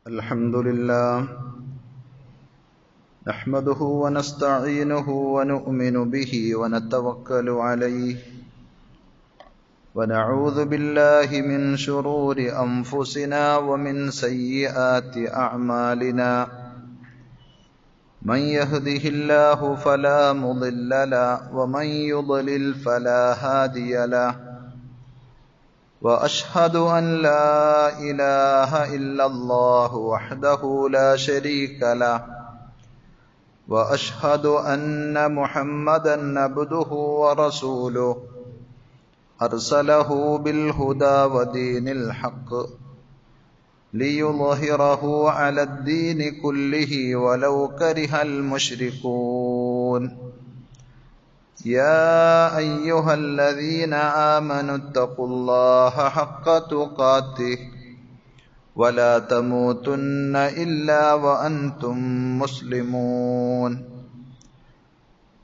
الحمد لله نحمده ونستعينه ونؤمن به ونتوكل عليه ونعوذ بالله من شرور أنفسنا ومن سيئات أعمالنا من يهده الله فلا مضل له ومن يضلل فلا هادي له وأشهد أن لا إله إلا الله وحده لا شريك له وأشهد أن محمدا عبده ورسوله أرسله بالهدى ودين الحق ليظهره على الدين كله ولو كره المشركون يا أيها الذين آمنوا اتقوا الله حق تقاته ولا تموتن إلا وأنتم مسلمون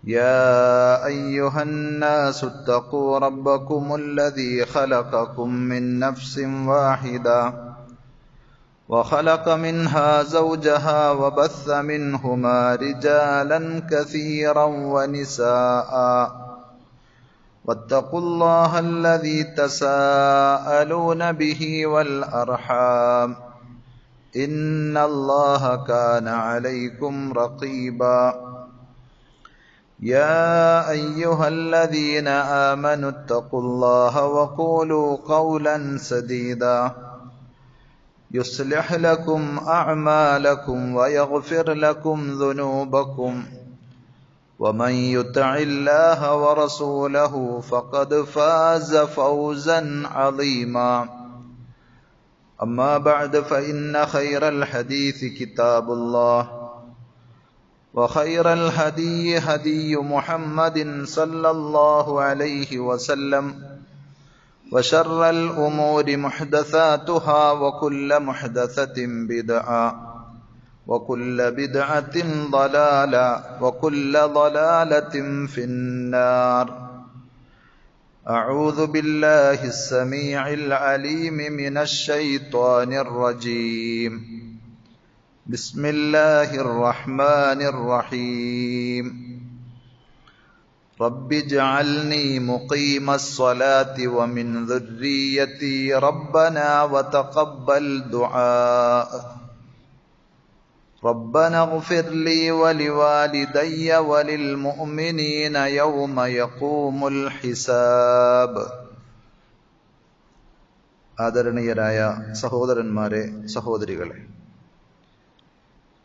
يا أيها الناس اتقوا ربكم الذي خلقكم من نفس واحدة وخلق منها زوجها وبث منهما رجالا كثيرا ونساء واتقوا الله الذي تساءلون به والأرحام إن الله كان عليكم رقيبا يا أيها الذين آمنوا اتقوا الله وقولوا قولا سديدا يصلح لكم أعمالكم ويغفر لكم ذنوبكم ومن يطع الله ورسوله فقد فاز فوزا عظيما أما بعد فإن خير الحديث كتاب الله وخير الهدي هدي محمد صلى الله عليه وسلم وشر الأمور محدثاتها وكل محدثة بدعة وكل بدعة ضلالة وكل ضلالة في النار أعوذ بالله السميع العليم من الشيطان الرجيم بسم الله الرحمن الرحيم رب اجعلني مقيم الصلاة ومن ذريتي ربنا وتقبل دعاء ربنا اغفر لي ولوالدي وللمؤمنين يوم يقوم الحساب. ആദരണീയരായ സഹോദരന്മാരെ, സഹോദരികളെ,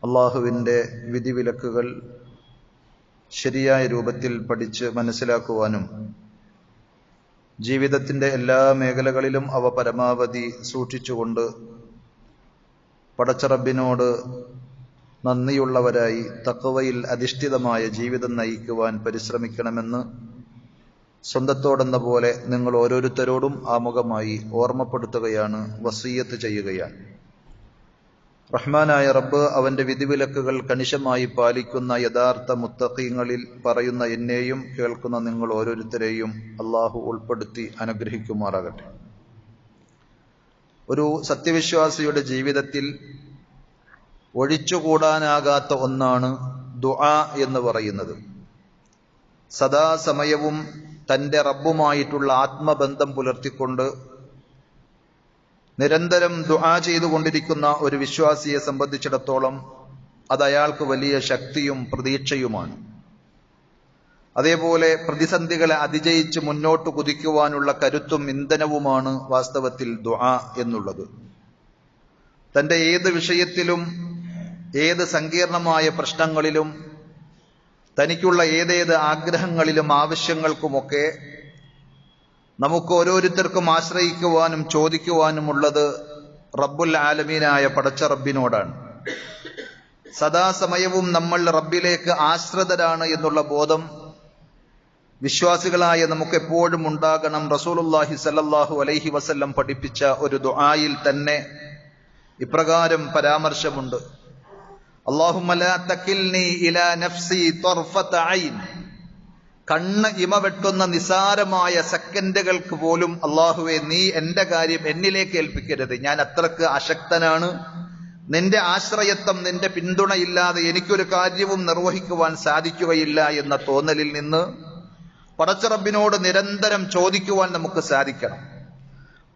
അള്ളാഹുവിൻ്റെ വിധിവിലക്കുകൾ ശരിയായ രൂപത്തിൽ പഠിച്ച് മനസ്സിലാക്കുവാനും ജീവിതത്തിൻ്റെ എല്ലാ മേഖലകളിലും അവ പരമാവധി സൂക്ഷിച്ചുകൊണ്ട് പടച്ചറബിനോട് നന്ദിയുള്ളവരായി തഖ്വയിൽ അധിഷ്ഠിതമായ ജീവിതം നയിക്കുവാൻ പരിശ്രമിക്കണമെന്ന് സ്വന്തത്തോടെന്ന പോലെ നിങ്ങൾ ഓരോരുത്തരോടും ആമുഖമായി ഓർമ്മപ്പെടുത്തുകയാണ്, വസിയ്യത്ത് ചെയ്യുകയാണ്. റഹ്മാനായ റബ്ബ് അവന്റെ വിധിവിലക്കുകൾ കണിശമായി പാലിക്കുന്ന യഥാർത്ഥ മുത്തഖീങ്ങളിൽ പറയുന്ന എന്നെയും കേൾക്കുന്ന നിങ്ങൾ ഓരോരുത്തരെയും അള്ളാഹു ഉൾപ്പെടുത്തി അനുഗ്രഹിക്കുമാറാകട്ടെ. ഒരു സത്യവിശ്വാസിയുടെ ജീവിതത്തിൽ ഒഴിച്ചുകൂടാനാകാത്ത ഒന്നാണ് ദുആ എന്ന് പറയുന്നത്. സദാസമയവും തന്റെ റബ്ബുമായിട്ടുള്ള ആത്മബന്ധം പുലർത്തിക്കൊണ്ട് നിരന്തരം ദുആ ചെയ്തുകൊണ്ടിരിക്കുന്ന ഒരു വിശ്വാസിയെ സംബന്ധിച്ചിടത്തോളം അത് അയാൾക്ക് വലിയ ശക്തിയും പ്രതീക്ഷയുമാണ്. അതേപോലെ പ്രതിസന്ധികളെ അതിജയിച്ച് മുന്നോട്ട് കുതിക്കുവാനുള്ള കരുത്തും ഇന്ധനവുമാണ് വാസ്തവത്തിൽ ദുആ എന്നുള്ളത്. തന്റെ ഏത് വിഷയത്തിലും ഏത് സങ്കീർണമായ പ്രശ്നങ്ങളിലും തനിക്കുള്ള ഏതേത് ആഗ്രഹങ്ങളിലും ആവശ്യങ്ങൾക്കുമൊക്കെ നമുക്ക് ഓരോരുത്തർക്കും ആശ്രയിക്കുവാനും ചോദിക്കുവാനുമുള്ളത് റബ്ബുൽ ആലമീനായ പടച്ച റബ്ബിനോടാണ്. സദാസമയവും നമ്മൾ റബ്ബിലേക്ക് ആശ്രിതരാണ് എന്നുള്ള ബോധം വിശ്വാസികളായ നമുക്ക് എപ്പോഴും ഉണ്ടാകണം. റസൂലുള്ളാഹി സ്വല്ലല്ലാഹു അലൈഹി വസല്ലം പഠിപ്പിച്ച ഒരു ദുആയിൽ തന്നെ ഇപ്രകാരം പരാമർശമുണ്ട്: അല്ലാഹുമ്മ ലാ തകിൽനി ഇലാ നഫ്സി ത്വർഫത ഐൻ. കണ്ണ് ഇമ വെട്ടുന്ന നിസാരമായ സെക്കൻഡുകൾക്ക് പോലും അള്ളാഹുവെ നീ എന്റെ കാര്യം എന്നിലേക്ക് ഏൽപ്പിക്കരുത്, ഞാൻ അത്രക്ക് അശക്തനാണ്, നിന്റെ ആശ്രയത്വം, നിന്റെ പിന്തുണയില്ലാതെ എനിക്കൊരു കാര്യവും നിർവഹിക്കുവാൻ സാധിക്കുകയില്ല എന്ന തോന്നലിൽ നിന്ന് പടച്ചറബിനോട് നിരന്തരം ചോദിക്കുവാൻ നമുക്ക് സാധിക്കണം.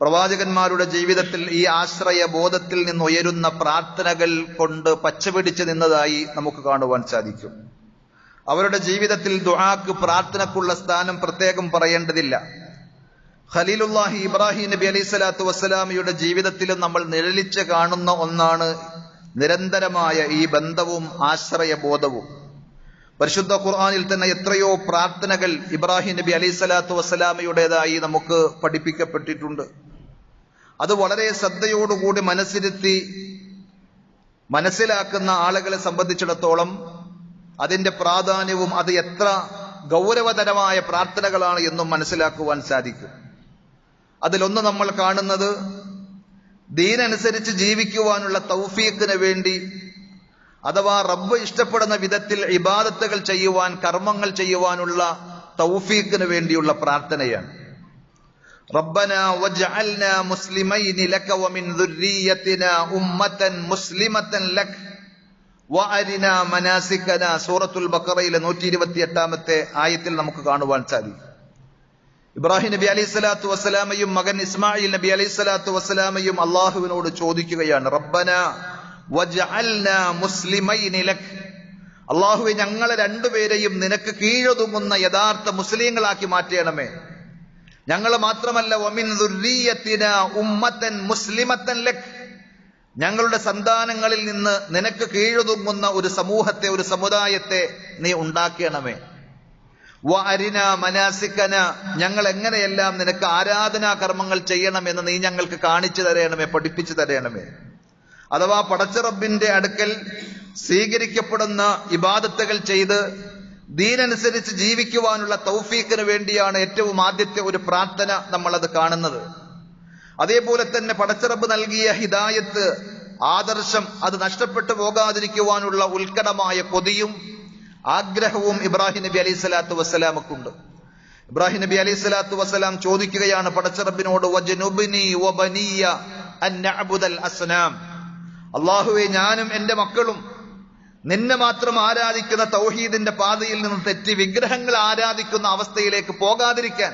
പ്രവാചകന്മാരുടെ ജീവിതത്തിൽ ഈ ആശ്രയ ബോധത്തിൽ നിന്ന് ഉയരുന്ന പ്രാർത്ഥനകൾ കൊണ്ട് പച്ചപിടിച്ച് നിന്നതായി നമുക്ക് കാണുവാൻ സാധിക്കും. അവരുടെ ജീവിതത്തിൽ ദുആക്ക്, പ്രാർത്ഥനക്കുള്ള സ്ഥാനം പ്രത്യേകം പറയേണ്ടതില്ല. ഖലീലുല്ലാഹി ഇബ്രാഹിം നബി അലൈഹി സ്വലാത്തു വസ്സലാമിയുടെ ജീവിതത്തിലും നമ്മൾ നിഴലിച്ച് കാണുന്ന ഒന്നാണ് നിരന്തരമായ ഈ ബന്ധവും ആശ്രയബോധവും. പരിശുദ്ധ ഖുർആനിൽ തന്നെ എത്രയോ പ്രാർത്ഥനകൾ ഇബ്രാഹിം നബി അലൈഹി സ്വലാത്തു വസ്സലാമിയുടേതായി നമുക്ക് പഠിപ്പിക്കപ്പെട്ടിട്ടുണ്ട്. അത് വളരെ ശ്രദ്ധയോടുകൂടി മനസ്സിരുത്തി മനസ്സിലാക്കുന്ന ആളുകളെ സംബന്ധിച്ചിടത്തോളം അതിന്റെ പ്രാധാന്യവും അത് എത്ര ഗൗരവതരമായ പ്രാർത്ഥനകളാണ് എന്നും മനസ്സിലാക്കുവാൻ സാധിക്കും. അതിലൊന്ന് നമ്മൾ കാണുന്നത്, ദീനനുസരിച്ച് ജീവിക്കുവാനുള്ള തൗഫീഖിന് വേണ്ടി, അഥവാ റബ്ബ് ഇഷ്ടപ്പെടുന്ന വിധത്തിൽ ഇബാദത്തുകൾ ചെയ്യുവാൻ, കർമ്മങ്ങൾ ചെയ്യുവാനുള്ള തൗഫീഖിന് വേണ്ടിയുള്ള പ്രാർത്ഥനയാണ്. റബ്ബനാ വജ്അൽനാ മുസ്ലിമൈനി ലക വമിൻ ദുർരിയ്യതിനാ ഉമ്മതൻ മുസ്ലിമതൻ ലക വഅരിനാ മനാസികനാ. സൂറത്തുൽ ബഖറയിലെ 128-ാമത്തെ ആയത്തിൽ നമുക്ക് കാണുവാൻ സാധിക്കും. ഇബ്രാഹിം നബി അലൈഹി സ്വലാത്തു വസ്സലാമയും മകൻ ഇസ്മായിൽ നബി അലൈഹി സ്വലാത്തു വസ്സലാമയും അള്ളാഹുവിനോട് ചോദിക്കുകയാണ്, റബ്ബനാ വജ്അൽനാ മുസ്ലിമൈനി ലക, അള്ളാഹുവേ ഞങ്ങളെ രണ്ടുപേരെയും നിനക്ക് കീഴൊതുങ്ങുന്ന യഥാർത്ഥ മുസ്ലിങ്ങളാക്കി മാറ്റണമേ. ഞങ്ങൾ മാത്രമല്ല, വമിൻ ദുർരിയ്യതിനാ ഉമ്മതൻ മുസ്ലിമതൻ ലക, ഞങ്ങളുടെ സന്താനങ്ങളിൽ നിന്ന് നിനക്ക് കീഴൊതുങ്ങുന്ന ഒരു സമൂഹത്തെ, ഒരു സമുദായത്തെ നീ ഉണ്ടാക്കണമേ. വഅരിനാ മനാസികന, ഞങ്ങൾ എങ്ങനെയെല്ലാം നിനക്ക് ആരാധനാ കർമ്മങ്ങൾ ചെയ്യണമെന്ന് നീ ഞങ്ങൾക്ക് കാണിച്ചു തരണമേ, പഠിപ്പിച്ചു തരണമേ. അഥവാ പടച്ച റബ്ബിന്റെ അടുക്കൽ സ്വീകരിക്കപ്പെടുന്ന ഇബാദത്തുകൾ ചെയ്ത് ദീനനുസരിച്ച് ജീവിക്കുവാനുള്ള തൗഫീഖിന് വേണ്ടിയാണ് ഏറ്റവും ആദ്യത്തെ ഒരു പ്രാർത്ഥന നമ്മളത് കാണുന്നത്. അതേപോലെ തന്നെ പടച്ച റബ്ബ് നൽകിയ ഹിദായത്ത്, ആദർശം, അത് നഷ്ടപ്പെട്ടു പോകാതിരിക്കുവാനുള്ള ഉത്കടമായ കൊതിയും ആഗ്രഹവും ഇബ്രാഹിം നബി അലൈഹി സ്വലാത്തു വസ്സലാമക്കുണ്ട്. ഇബ്രാഹിം നബി അലൈഹി സ്വലാത്തു വസ്സലാം ചോദിക്കുകയാണ് പടച്ച റബ്ബിനോട്, വജ്നുബ്നി വബനിയ അൻ നഅ്ബുദൽ അസ്നാം, അല്ലാഹുവേ ഞാനും എന്റെ മക്കളും നിന്നെ മാത്രം ആരാധിക്കുന്ന തൗഹീദിന്റെ പാതയിൽ നിന്ന് തെറ്റി വിഗ്രഹങ്ങൾ ആരാധിക്കുന്ന അവസ്ഥയിലേക്ക് പോകാതിരിക്കാൻ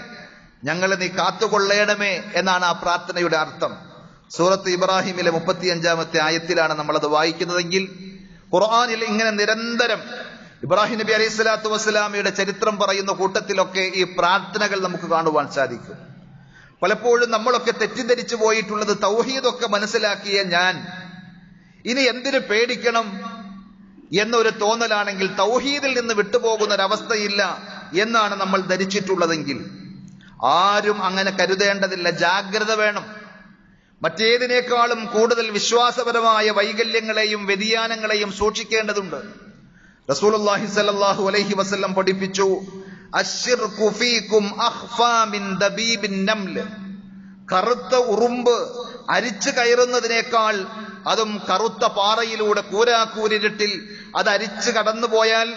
ഞങ്ങളെ നീ കാത്തുകൊള്ളേണമേ എന്നാണ് ആ പ്രാർത്ഥനയുടെ അർത്ഥം. സൂറത്ത് ഇബ്രാഹിമിലെ 35-ാമത്തെ ആയത്തിലാണ് നമ്മളത് വായിക്കുന്നതെങ്കിൽ, ഖുർആനിൽ ഇങ്ങനെ നിരന്തരം ഇബ്രാഹിം നബി അലൈഹി സ്വലാത്തു വസ്സലാമയുടെ ചരിത്രം പറയുന്ന കൂട്ടത്തിലൊക്കെ ഈ പ്രാർത്ഥനകൾ നമുക്ക് കാണുവാൻ സാധിക്കും. പലപ്പോഴും നമ്മളൊക്കെ തെറ്റിദ്ധരിച്ചു പോയിട്ടുള്ളത്, തൗഹീദൊക്കെ മനസ്സിലാക്കിയ ഞാൻ ഇനി എന്തിനു പേടിക്കണം എന്നൊരു തോന്നലാണെങ്കിൽ തൗഹീദിൽ നിന്ന് വിട്ടുപോകുന്ന ഒരവസ്ഥയില്ല എന്നാണ് നമ്മൾ ധരിച്ചിട്ടുള്ളതെങ്കിൽ ആരും അങ്ങനെ കരുതേണ്ടതില്ല. ജാഗ്രത വേണം. മറ്റേതിനേക്കാളും കൂടുതൽ വിശ്വാസപരമായ വൈകല്യങ്ങളെയും വ്യതിയാനങ്ങളെയും സൂക്ഷിക്കേണ്ടതുണ്ട്. റസൂലുള്ളാഹി സ്വല്ലല്ലാഹു അലൈഹി വസല്ലം പഠിപ്പിച്ചു, അശ്ശിർകു ഫീകും അഖ്ഫാ മിൻ ദബീബിൻ നംൽ, കറുത്ത ഉറുമ്പ് അരിച്ചു കയറുന്നതിനേക്കാൾ, അതും കറുത്ത പാറയിലൂടെ കൂരാക്കൂരിട്ടിൽ അത് അരിച്ചു കടന്നുപോയാൽ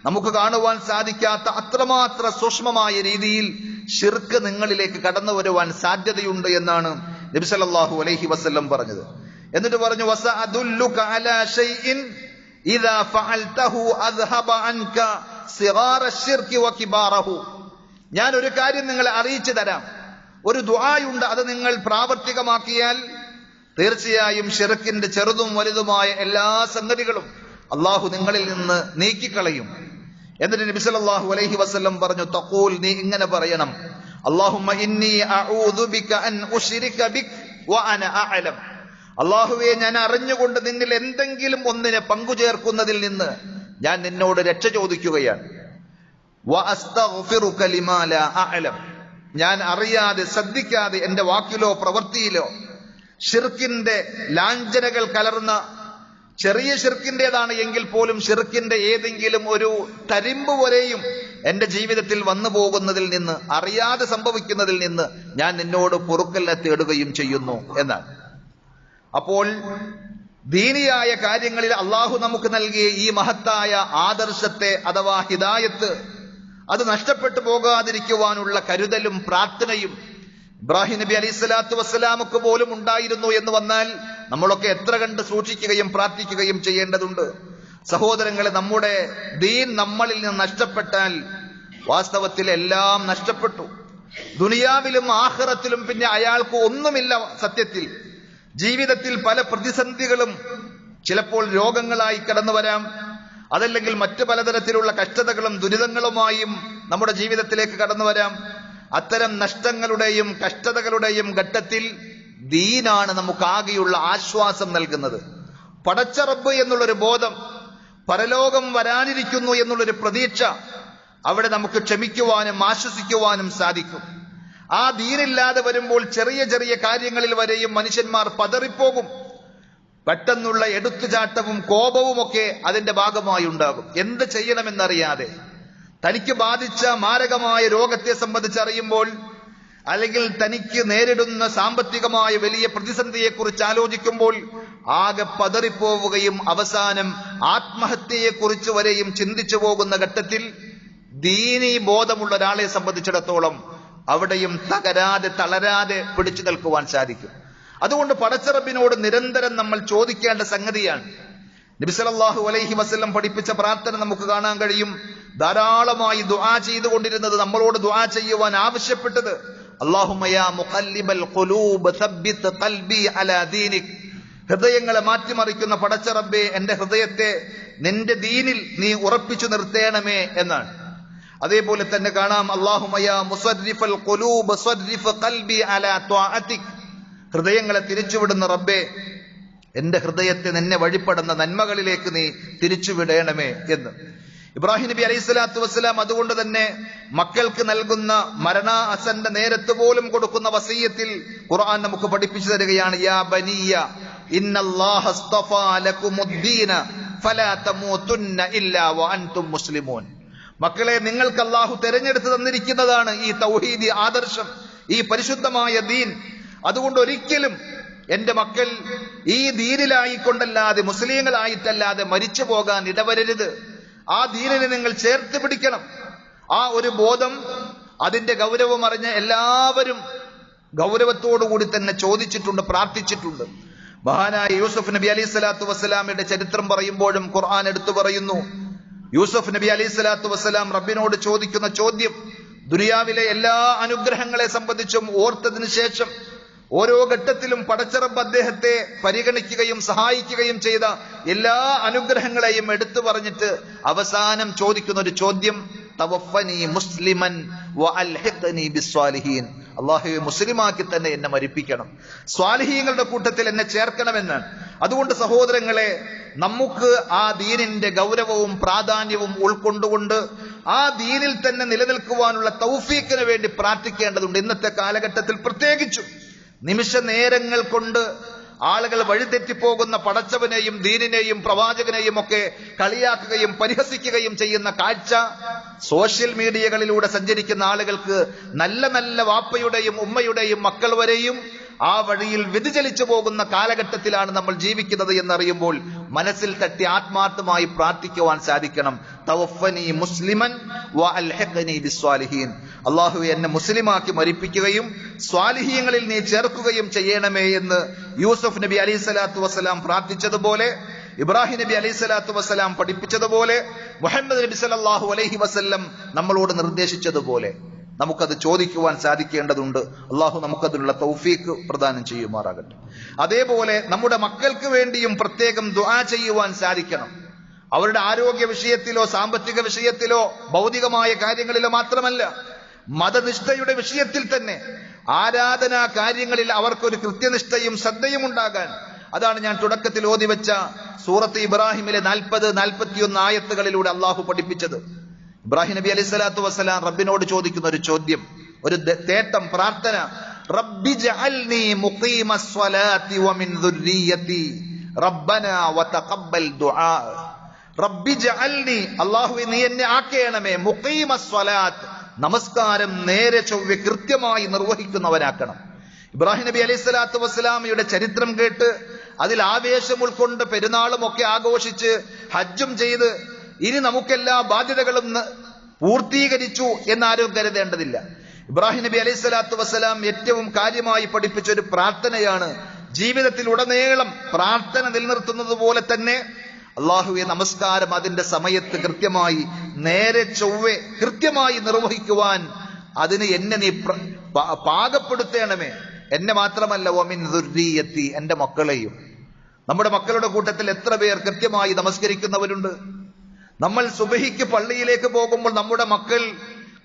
നമുക്ക് കാണുവാൻ സാധിക്കാത്ത അത്രമാത്രം സൂക്ഷ്മമായ രീതിയിൽ ശിർക്ക് നിങ്ങളിലേക്ക് കടന്നു വരുവാൻ സാധ്യതയുണ്ട് എന്നാണ് നബി സല്ലല്ലാഹു അലൈഹി വസല്ലം പറഞ്ഞത്. എന്നിട്ട് പറഞ്ഞു, വസഅദുല്ലുക അലാ ഷൈഇൻ ഇദാ ഫഅൽതഹു അദ്ഹബ അൻക സിഗാറ ശിർകി വകിബാറഹു, ഞാൻ ഒരു കാര്യം നിങ്ങളെ അറിയിച്ചു തരാം. ഒരു ദുആയുണ്ട്, അത് നിങ്ങൾ പ്രാവർത്തികമാക്കിയാൽ തീർച്ചയായും ശിർക്കിന്റെ ചെറുതും വലുതുമായ എല്ലാ സംഗതികളും അള്ളാഹു നിങ്ങളിൽ നിന്ന് നീക്കിക്കളയും. എന്നിട്ട് നബി സല്ലല്ലാഹു അലൈഹി വസല്ലം പറഞ്ഞു, തഖൂൽ, നീ ഇങ്ങനെ പറയണം, അല്ലാഹുമ്മ ഇന്നി അഊദു ബിക അൻ ഉശ്രിക ബിക വഅന അഅലം, അല്ലാഹുവേ ഞാൻ അറിഞ്ഞുകൊണ്ട് നിന്നിൽ എന്തെങ്കിലും ഒന്നിനെ പങ്കുചേർക്കുന്നതിൽ നിന്ന് ഞാൻ നിന്നോട് രക്ഷ ചോദിക്കുകയാണ്. വഅസ്തഗ്ഫിറുക ലിമാ ലാ അഅലം, ഞാൻ അറിയാതെ ശ്രദ്ധിക്കാതെ എന്റെ വാക്കിലോ പ്രവൃത്തിയിലോ ഷിർക്കിന്റെ ലാഞ്ചനകൾ കലർന്ന, ചെറിയ ഷിർക്കിന്റേതാണ് എങ്കിൽ പോലും ഷിർക്കിന്റെ ഏതെങ്കിലും ഒരു തരിമ്പ് വരെയും എന്റെ ജീവിതത്തിൽ വന്നു പോകുന്നതിൽ നിന്ന്, അറിയാതെ സംഭവിക്കുന്നതിൽ നിന്ന് ഞാൻ നിന്നോട് പൊറുക്കലിനെ തേടുകയും ചെയ്യുന്നു എന്നാണ്. അപ്പോൾ ദീനിയായ കാര്യങ്ങളിൽ അള്ളാഹു നമുക്ക് നൽകിയ ഈ മഹത്തായ ആദർശത്തെ അഥവാ ഹിദായത്ത്, അത് നഷ്ടപ്പെട്ടു പോകാതിരിക്കുവാനുള്ള കരുതലും പ്രാർത്ഥനയും ഇബ്രാഹിം നബി അലൈഹി സ്വലാത്തു വസ്സലാമക്ക് പോലും ഉണ്ടായിരുന്നു എന്ന് വന്നാൽ നമ്മളൊക്കെ എത്ര കണ്ട് സൂക്ഷിക്കുകയും പ്രാർത്ഥിക്കുകയും ചെയ്യേണ്ടതുണ്ട്. സഹോദരങ്ങളെ, നമ്മുടെ ദീൻ നമ്മളിൽ നിന്ന് നഷ്ടപ്പെട്ടാൽ വാസ്തവത്തിൽ എല്ലാം നഷ്ടപ്പെട്ടു. ദുനിയാവിലും ആഖിറത്തിലും പിന്നെ അയാൾക്ക് ഒന്നുമില്ല. സത്യത്തിൽ ജീവിതത്തിൽ പല പ്രതിസന്ധികളും ചിലപ്പോൾ രോഗങ്ങളായി കടന്നു വരാം, അതല്ലെങ്കിൽ മറ്റു പലതരത്തിലുള്ള കഷ്ടതകളും ദുരിതങ്ങളുമായും നമ്മുടെ ജീവിതത്തിലേക്ക് കടന്നു വരാം. അത്തരം നഷ്ടങ്ങളുടെയും കഷ്ടതകളുടെയും ഘട്ടത്തിൽ ദീനാണ് നമുക്കാകെയുള്ള ആശ്വാസം നൽകുന്നത്. പടച്ച റബ്ബ് എന്നുള്ളൊരു ബോധം, പരലോകം വരാനിരിക്കുന്നു എന്നുള്ളൊരു പ്രതീക്ഷ, അവിടെ നമുക്ക് ക്ഷമിക്കുവാനും ആശ്വസിക്കുവാനും സാധിക്കും. ആ ദീനില്ലാതെ വരുമ്പോൾ ചെറിയ ചെറിയ കാര്യങ്ങളിൽ വരെയും മനുഷ്യന്മാർ പതറിപ്പോകും. പെട്ടെന്നുള്ള എടുത്തുചാട്ടവും കോപവുമൊക്കെ അതിന്റെ ഭാഗമായി ഉണ്ടാകും. എന്ത് ചെയ്യണമെന്നറിയാതെ തനിക്ക് ബാധിച്ച മാരകമായ രോഗത്തെ സംബന്ധിച്ചറിയുമ്പോൾ, അല്ലെങ്കിൽ തനിക്ക് നേരിടുന്ന സാമ്പത്തികമായ വലിയ പ്രതിസന്ധിയെക്കുറിച്ച് ആലോചിക്കുമ്പോൾ ആകെ പതറിപ്പോവുകയും അവസാനം ആത്മഹത്യയെക്കുറിച്ച് വരെയും ചിന്തിച്ചു പോകുന്ന ഘട്ടത്തിൽ ദീനീ ബോധമുള്ള ഒരാളെ സംബന്ധിച്ചിടത്തോളം അവിടെയും തകരാതെ തളരാതെ പിടിച്ചു നിൽക്കുവാൻ സാധിക്കും. അതുകൊണ്ട് പടച്ച റബ്ബിനോട് നിരന്തരം നമ്മൾ ചോദിക്കേണ്ട സംഗതിയാണ്. നബി സല്ലല്ലാഹു അലൈഹി വസല്ലം പഠിപ്പിച്ച പ്രാർത്ഥന നമുക്ക് കാണാൻ കഴിയും. ധാരാളമായി ദുആ ചെയ്തുകൊണ്ടിരുന്നത്, നമ്മളോട് ദുആ ചെയ്യുവാൻ ആവശ്യപ്പെട്ടത്, അല്ലാഹുമ്മ യാ മുഖല്ലിബൽ ഖുലൂബ് സബ്ബിത് ഖൽബി അലാ ദീനിക്. ഹൃദയങ്ങളെ മാറ്റിമറിക്കുന്ന പടച്ച റബ്ബേ, എന്റെ ഹൃദയത്തെ നിന്റെ ദീനിൽ നീ ഉറപ്പിച്ചു നിർത്തേണമേ എന്നാണ്. അതേപോലെ തന്നെ കാണാം, അല്ലാഹുമ്മ യാ മുസർരിഫൽ ഖുലൂബ് സർരിഫ് ഖൽബി അലാ ത്വാഅതിക്. ഹൃദയങ്ങളെ തിരിച്ചുവിടുന്ന റബ്ബേ, എന്റെ ഹൃദയത്തെ നിന്നെ വഴിപ്പെടുന്ന നന്മകളിലേക്ക് നീ തിരിച്ചുവിടേണമേ എന്ന്. ഇബ്രാഹിം നബി അലൈഹി സ്വലാത്തു വസ്സലാം അതുകൊണ്ട് തന്നെ മക്കൾക്ക് നൽകുന്ന മരണാസന്ന നേരത്ത് പോലും കൊടുക്കുന്ന വസീയത്തിൽ ഖുർആൻ നമുക്ക് പഠിപ്പിച്ചു തരികയാണ്, യാ ബനിയ ഇന്നല്ലാഹ അസ്തഫാ ലകുമുദ്ദീന ഫലാ തമൂതുന്ന ഇല്ലാ വഅൻതും മുസ്ലിമൂൻ. മക്കളെ, നിങ്ങൾക്ക് അല്ലാഹു തെരഞ്ഞെടുത്ത് തന്നിരിക്കുന്നതാണ് ഈ തൗഹീദി ആദർശം, ഈ പരിശുദ്ധമായ ദീൻ. അതുകൊണ്ട് ഒരിക്കലും എന്റെ മക്കൾ ഈ ദീനിലായിക്കൊണ്ടല്ലാതെ, മുസ്ലിങ്ങളായിട്ടല്ലാതെ മരിച്ചു പോകാൻ ഇടവരരുത്. ആ ദീനിനെ നിങ്ങൾ ചേർത്ത് പിടിക്കണം. ആ ഒരു ബോധം, അതിന്റെ ഗൗരവം അറിഞ്ഞ എല്ലാവരും ഗൗരവത്തോടുകൂടി തന്നെ ചോദിച്ചിട്ടുണ്ട്, പ്രാർത്ഥിച്ചിട്ടുണ്ട്. മഹാനായ യൂസുഫ് നബി അലൈഹി സ്വലാത്തു വസ്സലാമിന്റെ ചരിത്രം പറയുമ്പോഴും ഖുർആൻ എടുത്തു പറയുന്നു, യൂസുഫ് നബി അലൈഹി സ്വലാത്തു വസ്സലാം റബ്ബിനോട് ചോദിക്കുന്ന ചോദ്യം, ദുനിയാവിലെ എല്ലാ അനുഗ്രഹങ്ങളെ സംബന്ധിച്ചും ഓർത്തതിനു ശേഷം ഓരോ ഘട്ടത്തിലും പടച്ചറബ് അദ്ദേഹത്തെ പരിഗണിക്കുകയും സഹായിക്കുകയും ചെയ്ത എല്ലാ അനുഗ്രഹങ്ങളെയും എടുത്തു പറഞ്ഞിട്ട് അവസാനം ചോദിക്കുന്ന ഒരു ചോദ്യം, തവഫനി മുസ്ലിമൻ വഅൽഹിഖ്നി ബിസ്സാലിഹീൻ. അല്ലാഹുവേ, മുസ്ലിമാക്കി തന്നെ എന്നെ മരിപ്പിക്കണം, സ്വാലിഹീങ്ങളുടെ കൂട്ടത്തിൽ എന്നെ ചേർക്കണമെന്നാണ്. അതുകൊണ്ട് സഹോദരങ്ങളെ, നമുക്ക് ആ ദീനിന്റെ ഗൗരവവും പ്രാധാന്യവും ഉൾക്കൊണ്ടുകൊണ്ട് ആ ദീനിൽ തന്നെ നിലനിൽക്കുവാനുള്ള തൗഫീഖിന് വേണ്ടി പ്രാർത്ഥിക്കേണ്ടതുണ്ട്. ഇന്നത്തെ കാലഘട്ടത്തിൽ പ്രത്യേകിച്ചും നിമിഷ നേരങ്ങൾ കൊണ്ട് ആളുകൾ വഴിതെറ്റിപ്പോകുന്ന പടച്ചവനെയും ദീനിനെയും പ്രവാചകനെയും ഒക്കെ കളിയാക്കുകയും പരിഹസിക്കുകയും ചെയ്യുന്ന കാഴ്ച സോഷ്യൽ മീഡിയകളിലൂടെ സഞ്ചരിക്കുന്ന ആളുകൾക്ക് നല്ല നല്ല വാപ്പയുടെയും ഉമ്മയുടെയും മക്കൾ വരെയും ആ വഴിയിൽ വ്യതിചലിച്ചു പോകുന്ന കാലഘട്ടത്തിലാണ് നമ്മൾ ജീവിക്കുന്നത് എന്നറിയുമ്പോൾ മനസ്സിൽ തട്ടി ആത്മാർത്ഥമായി പ്രാർത്ഥിക്കുവാൻ സാധിക്കണം. തവഫനി മുസ്ലിമൻ വഅൽഹിഖ്നി ബിസ്സാലിഹീൻ. അല്ലാഹുവേ, എന്നെ മുസ്ലിമാക്കി മരിപ്പിക്കുകയും സ്വാലിഹീങ്ങളിൽ നീ ചേർക്കുകയും ചെയ്യണമേ എന്ന് യൂസുഫ് നബി അലൈഹി സ്വലാത്തു വസ്സലാം പ്രാർത്ഥിച്ചതുപോലെ, ഇബ്രാഹിം നബി അലൈഹി സ്വലാത്തു വസ്സലാം പഠിപ്പിച്ചതുപോലെ, മുഹമ്മദ് നബി സല്ലല്ലാഹു അലൈഹി വസല്ലം നമ്മളോട് നിർദ്ദേശിച്ചതുപോലെ നമുക്കത് ചോദിക്കുവാൻ സാധിക്കേണ്ടതുണ്ട്. അള്ളാഹു നമുക്കതിനുള്ള തൗഫീഖ് പ്രദാനം ചെയ്യുമാറാകട്ടെ. അതേപോലെ നമ്മുടെ മക്കൾക്ക് വേണ്ടിയും പ്രത്യേകം ദുആ ചെയ്യുവാൻ സാധിക്കണം. അവരുടെ ആരോഗ്യ വിഷയത്തിലോ സാമ്പത്തിക വിഷയത്തിലോ ഭൗതികമായ കാര്യങ്ങളിലോ മാത്രമല്ല, മതനിഷ്ഠയുടെ വിഷയത്തിൽ തന്നെ ആരാധനാ കാര്യങ്ങളിൽ അവർക്കൊരു കൃത്യനിഷ്ഠയും ശ്രദ്ധയും ഉണ്ടാകാൻ. അതാണ് ഞാൻ തുടക്കത്തിൽ ഓതിവെച്ച സൂറത്ത് ഇബ്രാഹിമിലെ 40-41 ആയത്തുകളിലൂടെ അള്ളാഹു പഠിപ്പിച്ചത്. ഇബ്രാഹിം നബി അലൈഹി സ്വലാത്തു വസ്സലാം റബ്ബിനോട് ചോദിക്കുന്ന ഒരു ചോദ്യം, ഒരു തേട്ടം, പ്രാർത്ഥന, റബ്ബി ജഅൽനി മുഖീമസ് സ്വലാത്തി വമിൻ ദുർരിയതി റബ്ബനാ വതഖബ്ബൽ ദുആ. റബ്ബി ജഅൽനി, അല്ലാഹുവേ നീ എന്നെ ആക്കേണമേ, മുഖീമസ് സ്വലാത്ത്, നമസ്കാരം നേരെ ചൊവ്വെ കൃത്യമായി നിർവഹിക്കുന്നവനാക്കണം. ഇബ്രാഹിം നബി അലൈഹി സ്വലാത്തു വസ്സലാമയുടെ ചരിത്രം കേട്ട് അതിൽ ആവേശം ഉൾക്കൊണ്ട് പെരുന്നാളും ഒക്കെ ആഘോഷിച്ച് ഹജ്ജും ചെയ്ത് ഇനി നമുക്കെല്ലാ ബാധ്യതകളും പൂർത്തീകരിച്ചു എന്നാരും കരുതേണ്ടതില്ല. ഇബ്രാഹിം നബി അലൈഹി സ്വലാത്തു വസ്സലാം ഏറ്റവും കാര്യമായി പഠിപ്പിച്ച ഒരു പ്രാർത്ഥനയാണ് ജീവിതത്തിൽ ഉടനീളം പ്രാർത്ഥന നിലനിർത്തുന്നത് പോലെ തന്നെ അള്ളാഹുവെ നമസ്കാരം അതിന്റെ സമയത്ത് കൃത്യമായി നേരെ ചൊവ്വെ കൃത്യമായി നിർവഹിക്കുവാൻ അതിന് എന്നെ നീ പാകപ്പെടുത്തേണമേ. എന്നെ മാത്രമല്ല വമിൻ ദുർരിയത്തി, എന്റെ മക്കളെയും. നമ്മുടെ മക്കളുടെ കൂട്ടത്തിൽ എത്ര പേർ കൃത്യമായി നമസ്കരിക്കുന്നവരുണ്ട്? നമ്മൾ സുബഹിക്ക് പള്ളിയിലേക്ക് പോകുമ്പോൾ നമ്മുടെ മക്കൾ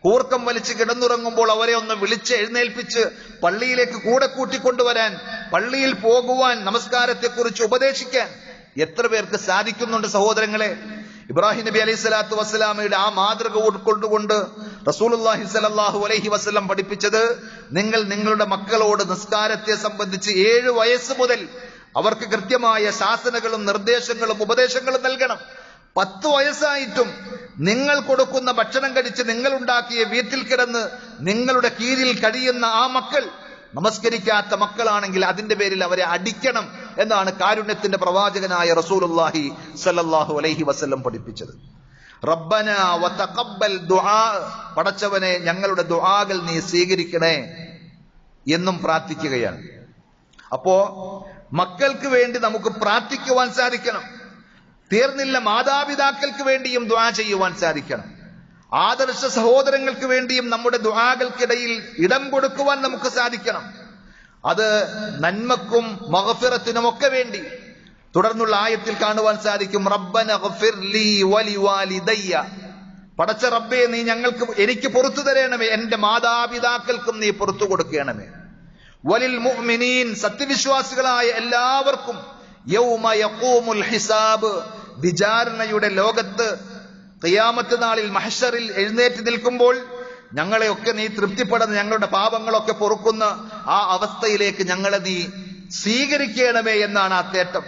കൂർക്കം വലിച്ച് കിടന്നുറങ്ങുമ്പോൾ അവരെ ഒന്ന് വിളിച്ച് എഴുന്നേൽപ്പിച്ച് പള്ളിയിലേക്ക് കൂടെ കൂട്ടിക്കൊണ്ടുവരാൻ, പള്ളിയിൽ പോകുവാൻ, നമസ്കാരത്തെക്കുറിച്ച് ഉപദേശിക്കാൻ എത്ര പേർക്ക് സാധിക്കുന്നുണ്ട് സഹോദരങ്ങളെ? ഇബ്രാഹിം നബി അലൈഹി സ്വലാത്തു വസ്സലാമയുടെ ആ മാതൃക ഉൾക്കൊണ്ടുകൊണ്ട് റസൂലുള്ളാഹി സ്വല്ലല്ലാഹു അലൈഹി വസല്ലം പഠിപ്പിച്ചത്, നിങ്ങൾ നിങ്ങളുടെ മക്കളോട് നിസ്കാരത്തെ സംബന്ധിച്ച് 7 വയസ്സ് മുതൽ അവർക്ക് കൃത്യമായ ശാസനകളും നിർദ്ദേശങ്ങളും ഉപദേശങ്ങളും നൽകണം. 10 വയസ്സായിട്ടും നിങ്ങൾ കൊടുക്കുന്ന ഭക്ഷണം കഴിച്ച് നിങ്ങൾ ഉണ്ടാക്കിയ വീട്ടിൽ കിടന്ന് നിങ്ങളുടെ കീഴിൽ കഴിയുന്ന ആ മക്കൾ നമസ്കരിക്കാത്ത മക്കളാണെങ്കിൽ അതിന്റെ പേരിൽ അവരെ അടിക്കണം എന്നാണ് കാരുണ്യത്തിന്റെ പ്രവാചകനായ റസൂലുള്ളാഹി സ്വല്ലല്ലാഹു അലൈഹി വസല്ലം പഠിപ്പിച്ചത്. റബ്ബനാ വതഖബ്ബൽ ദുആ, പടച്ചവനെ ഞങ്ങളുടെ ദുആകൾ നീ സ്വീകരിക്കണേ എന്നും പ്രാർത്ഥിക്കുകയാണ്. അപ്പോ മക്കൾക്ക് വേണ്ടി നമുക്ക് പ്രാർത്ഥിക്കുവാൻ സാധിക്കണം. തീർന്നില്ല, മാതാപിതാക്കൾക്ക് വേണ്ടിയും ദുആ ചെയ്യുവാൻ സാധിക്കണം. ആദർശ സഹോദരങ്ങൾക്ക് വേണ്ടിയും നമ്മുടെ ദുആകൾക്കിടയിൽ ഇടം കൊടുക്കുവാൻ നമുക്ക് സാധിക്കണം. അത് നന്മക്കും മഗ്ഫിറത്തിനും ഒക്കെ വേണ്ടി. തുടർന്നുള്ള ആയത്തിൽ കാണുവാൻ സാധിക്കും, റബ്ബന ഗഫിർ ലീ വലിവാലിദയ്യ, പടച്ച റബ്ബേ നീ എനിക്ക് പുറത്തു തരണമേ, എന്റെ മാതാപിതാക്കൾക്കും നീ പുറത്തു കൊടുക്കണമേ. വലിൽ മുഅ്മിനീൻ, സത്യവിശ്വാസികളായ എല്ലാവർക്കും. യൗമ യഖൂമുൽ ഹിസാബ്, വിചാരണയുടെ ലോകത്ത് ഖിയാമത്ത് നാളിൽ മഹ്ശറിൽ എഴുന്നേറ്റ് നിൽക്കുമ്പോൾ ഞങ്ങളെയൊക്കെ നീ തൃപ്തിപ്പെടുന്ന, ഞങ്ങളുടെ പാപങ്ങളൊക്കെ പൊറുക്കുന്ന ആ അവസ്ഥയിലേക്ക് ഞങ്ങളെ നീ സ്വീകരിക്കണമേ എന്നാണ് ആ തേട്ടം.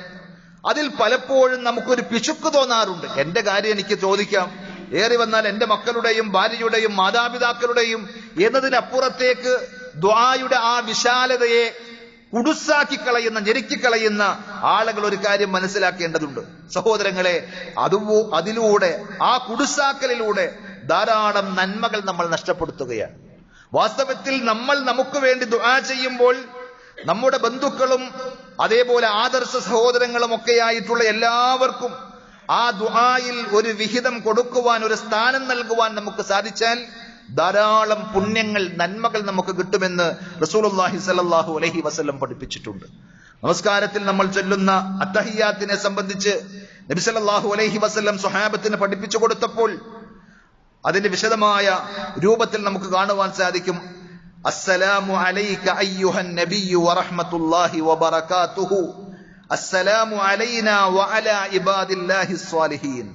അതിൽ പലപ്പോഴും നമുക്കൊരു പിശുക്ക് തോന്നാറുണ്ട്. എന്റെ കാര്യം എനിക്ക് ചോദിക്കാം, ഏറി വന്നാൽ എന്റെ മക്കളുടെയും ഭാര്യയുടെയും മാതാപിതാക്കളുടെയും എന്നതിനപ്പുറത്തേക്ക് ദുആയുടെ ആ വിശാലതയെ കുടുസാക്കി കളയുന്ന, ഞെരുക്കിക്കളയുന്ന ആളുകൾ ഒരു കാര്യം മനസ്സിലാക്കേണ്ടതുണ്ട് സഹോദരങ്ങളെ. അതിലൂടെ, ആ കുടുസാക്കലിലൂടെ ധാരാളം നന്മകൾ നമ്മൾ നഷ്ടപ്പെടുത്തുകയാണ്. വാസ്തവത്തിൽ നമ്മൾ നമുക്ക് വേണ്ടി ദുആ ചെയ്യുമ്പോൾ നമ്മുടെ ബന്ധുക്കളും അതേപോലെ ആദർശ സഹോദരങ്ങളും ഒക്കെയായിട്ടുള്ള എല്ലാവർക്കും ആ ദുആയിൽ ഒരു വിഹിതം കൊടുക്കുവാൻ, ഒരു സ്ഥാനം നൽകുവാൻ നമുക്ക് സാധിച്ചാൽ ധാരാളം പുണ്യങ്ങൾ, നന്മകൾ നമുക്ക് കിട്ടുമെന്ന് റസൂലുള്ളാഹി സ്വല്ലല്ലാഹു അലൈഹി വസല്ലം പഠിപ്പിച്ചിട്ടുണ്ട്. നമസ്കാരത്തിൽ നമ്മൾ ചൊല്ലുന്ന അത്തഹിയ്യാത്തിനെ സംബന്ധിച്ച് നബി സല്ലല്ലാഹു അലൈഹി വസല്ലം സ്വഹാബത്തിന് പഠിപ്പിച്ചു കൊടുത്തപ്പോൾ അതിന്റെ വിശദമായ രൂപത്തിൽ നമുക്ക് കാണുവാൻ സാധിക്കും. അസ്സലാമു അലൈക അയ്യുഹൻ നബിയ്യു വറഹ്മത്തുള്ളാഹി വബറകാതുഹു, അസ്സലാമു അലൈനാ വഅലാ ഇബാദില്ലാഹി സ്വാലിഹീൻ.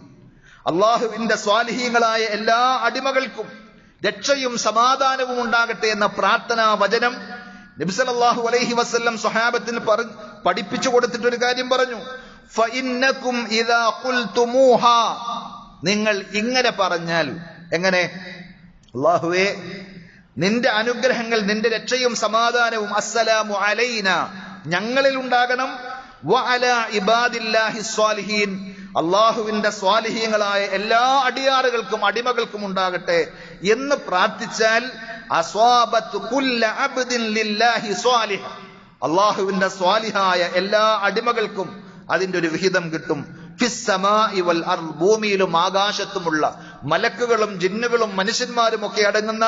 അല്ലാഹുവിന്റെ സ്വാലിഹീങ്ങളായ എല്ലാ അടിമകൾക്കും രക്ഷയും സമാധാനവും ഉണ്ടാകട്ടെ എന്ന പ്രാർത്ഥനാ വചനം നബി സല്ലല്ലാഹു അലൈഹി വസല്ലം സ്വഹാബത്തിന് പഠിപ്പിച്ചു കൊടുത്തിട്ട് ഒരു കാര്യം പറഞ്ഞു, ഫഇന്നകും ഇദാ ഖുൽതുമൂഹാ, നിങ്ങൾ ഇങ്ങനെ പറഞ്ഞാൽ. എങ്ങനെ? അല്ലാഹുവേ നിന്റെ അനുഗ്രഹങ്ങൾ, നിന്റെ രക്ഷയും സമാധാനവും അസ്സലാമു അലൈന, ഞങ്ങളിൽ ഉണ്ടാകണം, വഅലാ ഇബാദില്ലാഹി സ്വാലിഹീൻ, അള്ളാഹുവിന്റെ സ്വാലിഹീങ്ങളായ എല്ലാ അടിയാറുകൾക്കും അടിമകൾക്കും ഉണ്ടാകട്ടെ എന്ന് പ്രാർത്ഥിച്ചാൽ അസ്വാബത്ത് കുല്ല അബ്ദിൻ ലില്ലാഹി സ്വാലിഹ്, അള്ളാഹുവിന്റെ സ്വാലിഹായ എല്ലാ അടിമകൾക്കും അതിന്റെ ഒരു വിഹിതം കിട്ടും. ഫിസ്സമാഇ വൽ അർദ്, ഭൂമിയിലും ആകാശത്തുമുള്ള മലക്കുകളും ജിന്നുകളും മനുഷ്യന്മാരും ഒക്കെ അടങ്ങുന്ന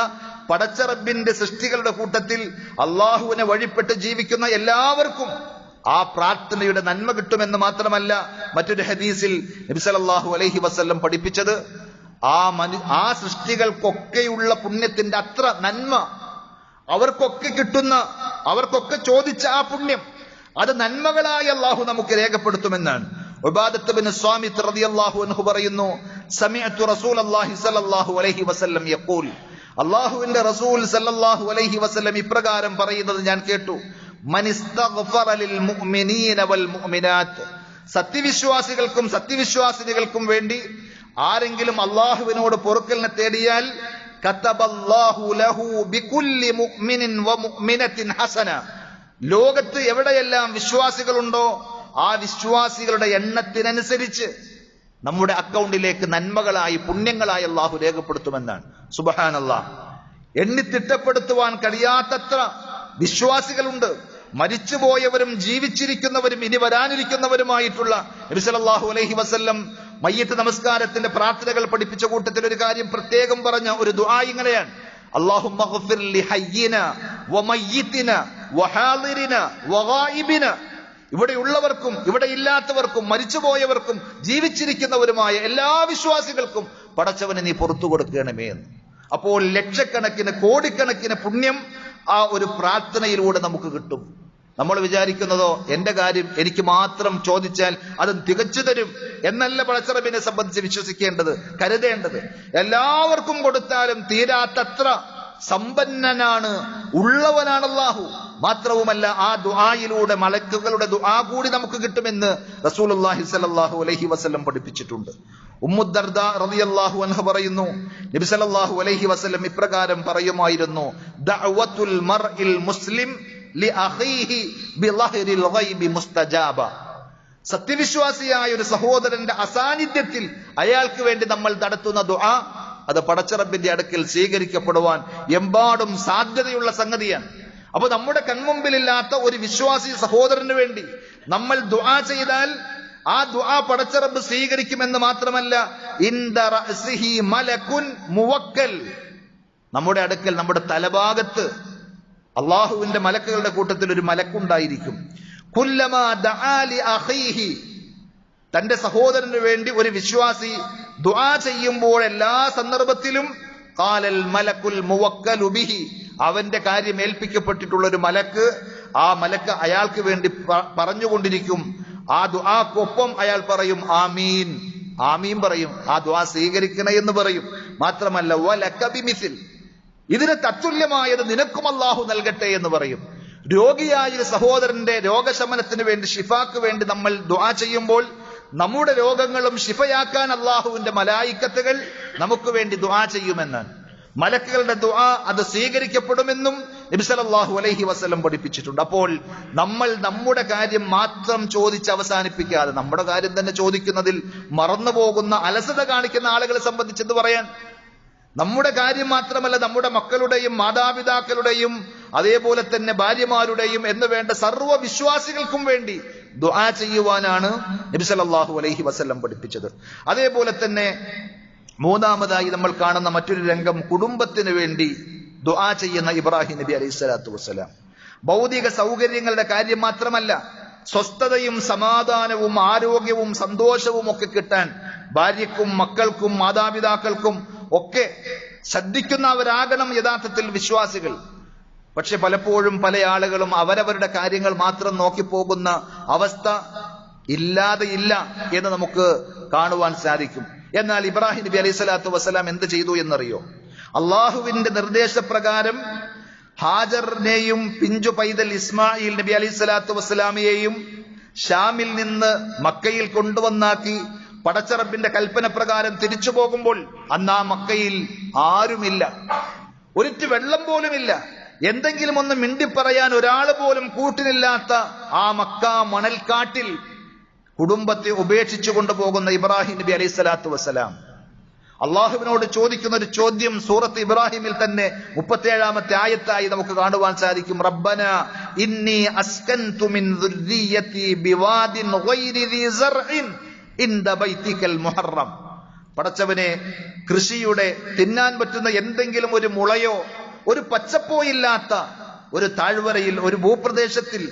പടച്ച റബ്ബിന്റെ സൃഷ്ടികളുടെ കൂട്ടത്തിൽ അള്ളാഹുവിനെ വഴിപ്പെട്ട് ജീവിക്കുന്ന എല്ലാവർക്കും ആ പ്രാർത്ഥനയുടെ നന്മ കിട്ടുമെന്ന് മാത്രമല്ല, മറ്റൊരു ഹദീസിൽ നബി സല്ലല്ലാഹു അലൈഹി വസല്ലം പഠിപ്പിച്ചത്, ആ സൃഷ്ടികൾക്കൊക്കെയുള്ള പുണ്യത്തിന്റെ അത്ര നന്മ അവർക്കൊക്കെ കിട്ടുന്ന, അവർക്കൊക്കെ ചോദിച്ച ആ പുണ്യം അത് നന്മകളായി അള്ളാഹു നമുക്ക് രേഖപ്പെടുത്തുമെന്നാണ്. ഉബാദത്ത് ബിൻ സ്വാമിത് റളിയല്ലാഹു അൻഹു പറയുന്നു, സമിഅതു റസൂലല്ലാഹി സ്വല്ലല്ലാഹു അലൈഹി വസല്ലം യഖൂൽ, അള്ളാഹുവിന്റെ റസൂൽ സല്ലല്ലാഹു അലൈഹി വസല്ലം ഇപ്രകാരം പറയുന്നത് ഞാൻ കേട്ടു, മനിസ്തഗ്ഫറ ലിൽ മുഅ്മിനീന വൽ മുഅ്മിനാത്ത്, സത്യവിശ്വാസികൾക്കും സത്യവിശ്വാസിനികൾക്കും വേണ്ടി ആരെങ്കിലും അള്ളാഹുവിനോട് പൊറുക്കലിനെ തേടിയാൽ കതബല്ലാഹു ലഹു ബികുല്ലി മുഅ്മിനിൻ വമുഅ്മിനത്തിൻ ഹസന, ലോകത്ത് എവിടെയെല്ലാം വിശ്വാസികളുണ്ടോ ആ വിശ്വാസികളുടെ എണ്ണത്തിനനുസരിച്ച് നമ്മുടെ അക്കൗണ്ടിലേക്ക് നന്മകളായി പുണ്യങ്ങളായി അള്ളാഹു രേഖപ്പെടുത്തുമെന്നാണ്. സുബ്ഹാനല്ലാഹ്, എണ്ണി തിട്ടപ്പെടുത്തുവാൻ കഴിയാത്തത്ര വിശ്വാസികളുണ്ട്. മരിച്ചുപോയവരും ജീവിച്ചിരിക്കുന്നവരും ഇനി വരാനിരിക്കുന്നവരുമായിട്ടുള്ള നബി സല്ലല്ലാഹു അലൈഹി വസല്ലം മയ്യിത്ത് നമസ്കാരത്തിന്റെ പ്രാർത്ഥനകൾ പഠിപ്പിച്ച കൂട്ടത്തിൽ ഒരു കാര്യം പ്രത്യേകം പറഞ്ഞ ഒരു ദുആ ഇങ്ങനെയാണ്: അല്ലാഹുമ്മ ഗ്ഫിർ ലി ഹയ്യിന വമയ്യിതിന വഹാദിരിന വഗായിബിന. ഇവിടെയുള്ളവർക്കും ഇവിടെ ഇല്ലാത്തവർക്കും മരിച്ചുപോയവർക്കും ജീവിച്ചിരിക്കുന്നവരുമായ എല്ലാ വിശ്വാസികൾക്കും പടച്ചവനെ നീ പുറത്തു കൊടുക്കണമേ എന്ന്. അപ്പോൾ ലക്ഷക്കണക്കിന് കോടിക്കണക്കിന് പുണ്യം ആ ഒരു പ്രാർത്ഥനയിലൂടെ നമുക്ക് കിട്ടും. നമ്മൾ വിചാരിക്കുന്നതോ എന്റെ കാര്യം എനിക്ക് മാത്രം ചോദിച്ചാൽ അത് തികച്ചു തരും എന്നല്ല പടച്ചറബിനെ സംബന്ധിച്ച് വിശ്വസിക്കേണ്ടത്, കരുതേണ്ടത്. എല്ലാവർക്കും കൊടുത്താലും തീരാത്തത്ര സമ്പന്നനാണ്, ഉള്ളവനാണ് അല്ലാഹു. മാത്രവുമല്ല ആ ദുആയിലൂടെ മലക്കുകളുടെ ദുആ കൂടി നമുക്ക് കിട്ടുമെന്ന് റസൂലുള്ളാഹി സ്വല്ലല്ലാഹു അലൈഹി വസല്ലം പഠിപ്പിച്ചിട്ടുണ്ട്. ഉമ്മു ദർദാ റളിയല്ലാഹു അൻഹ പറയുന്നു, നബി സല്ലല്ലാഹു അലൈഹി വസല്ലം ഇപ്രകാരം പറയുമായിരുന്നു: ദഅവത്തുൽ മർഇൽ മുസ്ലിം ലി അഖീഹി ബിളഹ്രിൽ ഗൈബി മുസ്തജാബ. സത്യവിശ്വാസിയായ ഒരു സഹോദരന്റെ അസാന്നിധ്യത്തിൽ അയാൾക്ക് വേണ്ടി നമ്മൾ നടത്തുന്ന ദുആ അത് പടച്ചറബിന്റെ അടുക്കൽ സ്വീകരിക്കപ്പെടുവാൻ എമ്പാടും സാധ്യതയുള്ള സംഗതിയാണ്. അപ്പൊ നമ്മുടെ കൺമുമ്പിലില്ലാത്ത ഒരു വിശ്വാസി സഹോദരന് വേണ്ടി നമ്മൾ ദുആ ചെയ്താൽ ആ ദുആ പടച്ചറബ് സ്വീകരിക്കുമെന്ന് മാത്രമല്ല, ഇൻദ റഅസിഹി മലകുൻ മുവക്കൽ, നമ്മുടെ അടുക്കൽ നമ്മുടെ തലഭാഗത്ത് അള്ളാഹുവിന്റെ മലക്കുകളുടെ കൂട്ടത്തിൽ ഒരു മലക്കുണ്ടായിരിക്കും. കുല്ലമാ ദആ ലി അഖീഹി, തന്റെ സഹോദരന് വേണ്ടി ഒരു വിശ്വാസി ദുആ ചെയ്യുമ്പോൾ എല്ലാ സന്ദർഭത്തിലും ഖാലൽ മലക്കുൽ മുവക്കലു ബിഹി, അവന്റെ കാര്യം ഏൽപ്പിക്കപ്പെട്ടിട്ടുള്ള ഒരു മലക്ക്, ആ മലക്ക് അയാൾക്ക് വേണ്ടി പറഞ്ഞുകൊണ്ടിരിക്കും. ആ ദുആക്കൊപ്പം അയാൾ പറയും ആമീൻ, ആമീൻ പറയും, ആ ദുആ സ്വീകരിക്കണേ എന്ന് പറയും. മാത്രമല്ല വലക ബിമിസ്ൽ, ഇതിന് തത്തുല്യമായത് നിനക്കും അല്ലാഹു നൽകട്ടെ എന്ന് പറയും. രോഗിയായ ഒരു സഹോദരന്റെ രോഗശമനത്തിന് വേണ്ടി, ഷിഫാക്ക് വേണ്ടി നമ്മൾ ദുആ ചെയ്യുമ്പോൾ നമ്മുടെ രോഗങ്ങളും ഷിഫയാക്കാൻ അല്ലാഹുവിന്റെ മലായിക്കത്തുകൾ നമുക്ക് വേണ്ടി ദുആ ചെയ്യുമെന്നാണ്. മലക്കുകളുടെ ദുആ അത് സ്വീകരിക്കപ്പെടുമെന്നും നബി സല്ലല്ലാഹു അലൈഹി വസല്ലം പഠിപ്പിച്ചിട്ടുണ്ട്. അപ്പോൾ നമ്മൾ നമ്മുടെ കാര്യം മാത്രം ചോദിച്ച് അവസാനിപ്പിക്കാതെ നമ്മുടെ കാര്യം തന്നെ ചോദിക്കുന്നതിൽ മറന്നുപോകുന്ന അലസത കാണിക്കുന്ന ആളുകളെ സംബന്ധിച്ച് എന്ത് പറയാൻ? നമ്മുടെ കാര്യം മാത്രമല്ല, നമ്മുടെ മക്കളുടെയും മാതാപിതാക്കളുടെയും അതേപോലെ തന്നെ ഭാര്യമാരുടെയും എന്ന് വേണ്ട സർവ്വ വിശ്വാസികൾക്കും വേണ്ടി ദുആ ചെയ്യുവാനാണ് നബി സല്ലല്ലാഹു അലൈഹി വസല്ലം പഠിപ്പിച്ചത്. അതേപോലെ തന്നെ മൂന്നാമതായി നമ്മൾ കാണുന്ന മറ്റൊരു രംഗം, കുടുംബത്തിന് വേണ്ടി ദുആ ചെയ്യുന്ന ഇബ്രാഹിം നബി അലൈഹി സ്വലാത്തു വസ്സലാം. ഭൗതിക സൗകര്യങ്ങളുടെ കാര്യം മാത്രമല്ല, സ്വസ്ഥതയും സമാധാനവും ആരോഗ്യവും സന്തോഷവും ഒക്കെ കിട്ടാൻ ഭാര്യക്കും മക്കൾക്കും മാതാപിതാക്കൾക്കും ഒക്കെ ശ്രദ്ധിക്കുന്നവരാകണം യഥാർത്ഥത്തിൽ വിശ്വാസികൾ. പക്ഷെ പലപ്പോഴും പല ആളുകളും അവരവരുടെ കാര്യങ്ങൾ മാത്രം നോക്കിപ്പോകുന്ന അവസ്ഥ ഇല്ലാതെയില്ല എന്ന് നമുക്ക് കാണുവാൻ സാധിക്കും. എന്നാൽ ഇബ്രാഹിം നബി അലൈഹി സ്വലാത്തു വസ്സലാം എന്ത് ചെയ്തു എന്നറിയോ? അള്ളാഹുവിന്റെ നിർദ്ദേശപ്രകാരം ഹാജറിനെയും പിഞ്ചു പൈതൽ ഇസ്മായിൽ നബി അലൈഹി സ്വലാത്തു വസ്സലാമിയെയും ഷാമിൽ നിന്ന് മക്കയിൽ കൊണ്ടുവന്നാക്കി പടച്ചറബിന്റെ കൽപ്പന പ്രകാരം തിരിച്ചു പോകുമ്പോൾ അന്ന് ആ മക്കയിൽ ആരുമില്ല, ഒരിറ്റ് വെള്ളം പോലുമില്ല, എന്തെങ്കിലും ഒന്ന് മിണ്ടിപ്പറയാൻ ഒരാൾ പോലും കൂട്ടിനില്ലാത്ത ആ മക്ക മണൽക്കാട്ടിൽ കുടുംബത്തെ ഉപേക്ഷിച്ചു കൊണ്ടുപോകുന്ന ഇബ്രാഹിം നബി അലൈഹി സ്വലാത്തു വസ്സലാം അള്ളാഹുവിനോട് ചോദിക്കുന്ന ഒരു ചോദ്യം സൂറത്ത് ഇബ്രാഹിമിൽ തന്നെ 37-ാമത്തെ ആയത്തായി നമുക്ക് കാണുവാൻ സാധിക്കും. റബ്ബന ഇന്നി അസ്കൻതു മിൻ ദുർരിയതി ബിവാദിൻ ഗൈരി ദീ സർഇൻ ഇൻദ ബൈതികൽ മുഹറം. പടച്ചവനെ, കൃഷിയുടെ തിന്നാൻ പറ്റുന്ന എന്തെങ്കിലും ഒരു മുളയോ ഒരു പച്ചപ്പോ ഇല്ലാത്ത ഒരു താഴ്വരയിൽ, ഒരു ഭൂപ്രദേശത്തിൽ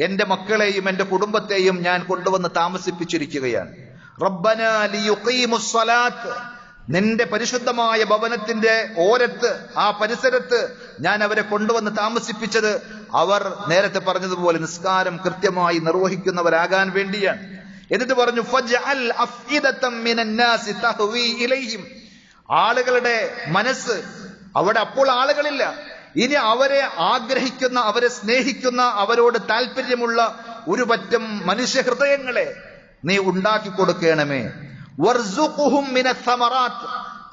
എന്റെ മക്കളെയും എന്റെ കുടുംബത്തെയും ഞാൻ കൊണ്ടുവന്ന് താമസിപ്പിച്ചിരിക്കുകയാണ്. റബ്ബനാ ലിയുഖീമുസ് സ്വലാത്ത്, നിന്റെ പരിശുദ്ധമായ ഭവനത്തിന്റെ ഓരത്ത്, ആ പരിസരത്ത് ഞാൻ അവരെ കൊണ്ടുവന്ന് താമസിപ്പിച്ചത് അവർ നേരത്തെ പറഞ്ഞതുപോലെ നിസ്കാരം കൃത്യമായി നിർവഹിക്കുന്നവരാകാൻ വേണ്ടിയാണ്. എന്നിട്ട് പറഞ്ഞു ഫജ്അൽ അഫ്ഇദതം മിനന്നാസി തഹ്വി ഇലൈഹിം, ആളുകളുടെ മനസ്സ്, അവിടെ അപ്പോൾ ആളുകളില്ല, ഇനി അവരെ ആഗ്രഹിക്കുന്ന, അവരെ സ്നേഹിക്കുന്ന, അവരോട് താല്പര്യമുള്ള ഒരു പറ്റം മനുഷ്യ ഹൃദയങ്ങളെ നീ ഉണ്ടാക്കി കൊടുക്കണമേ. വർസുഖുഹും മിനസ്സമറാത്ത്,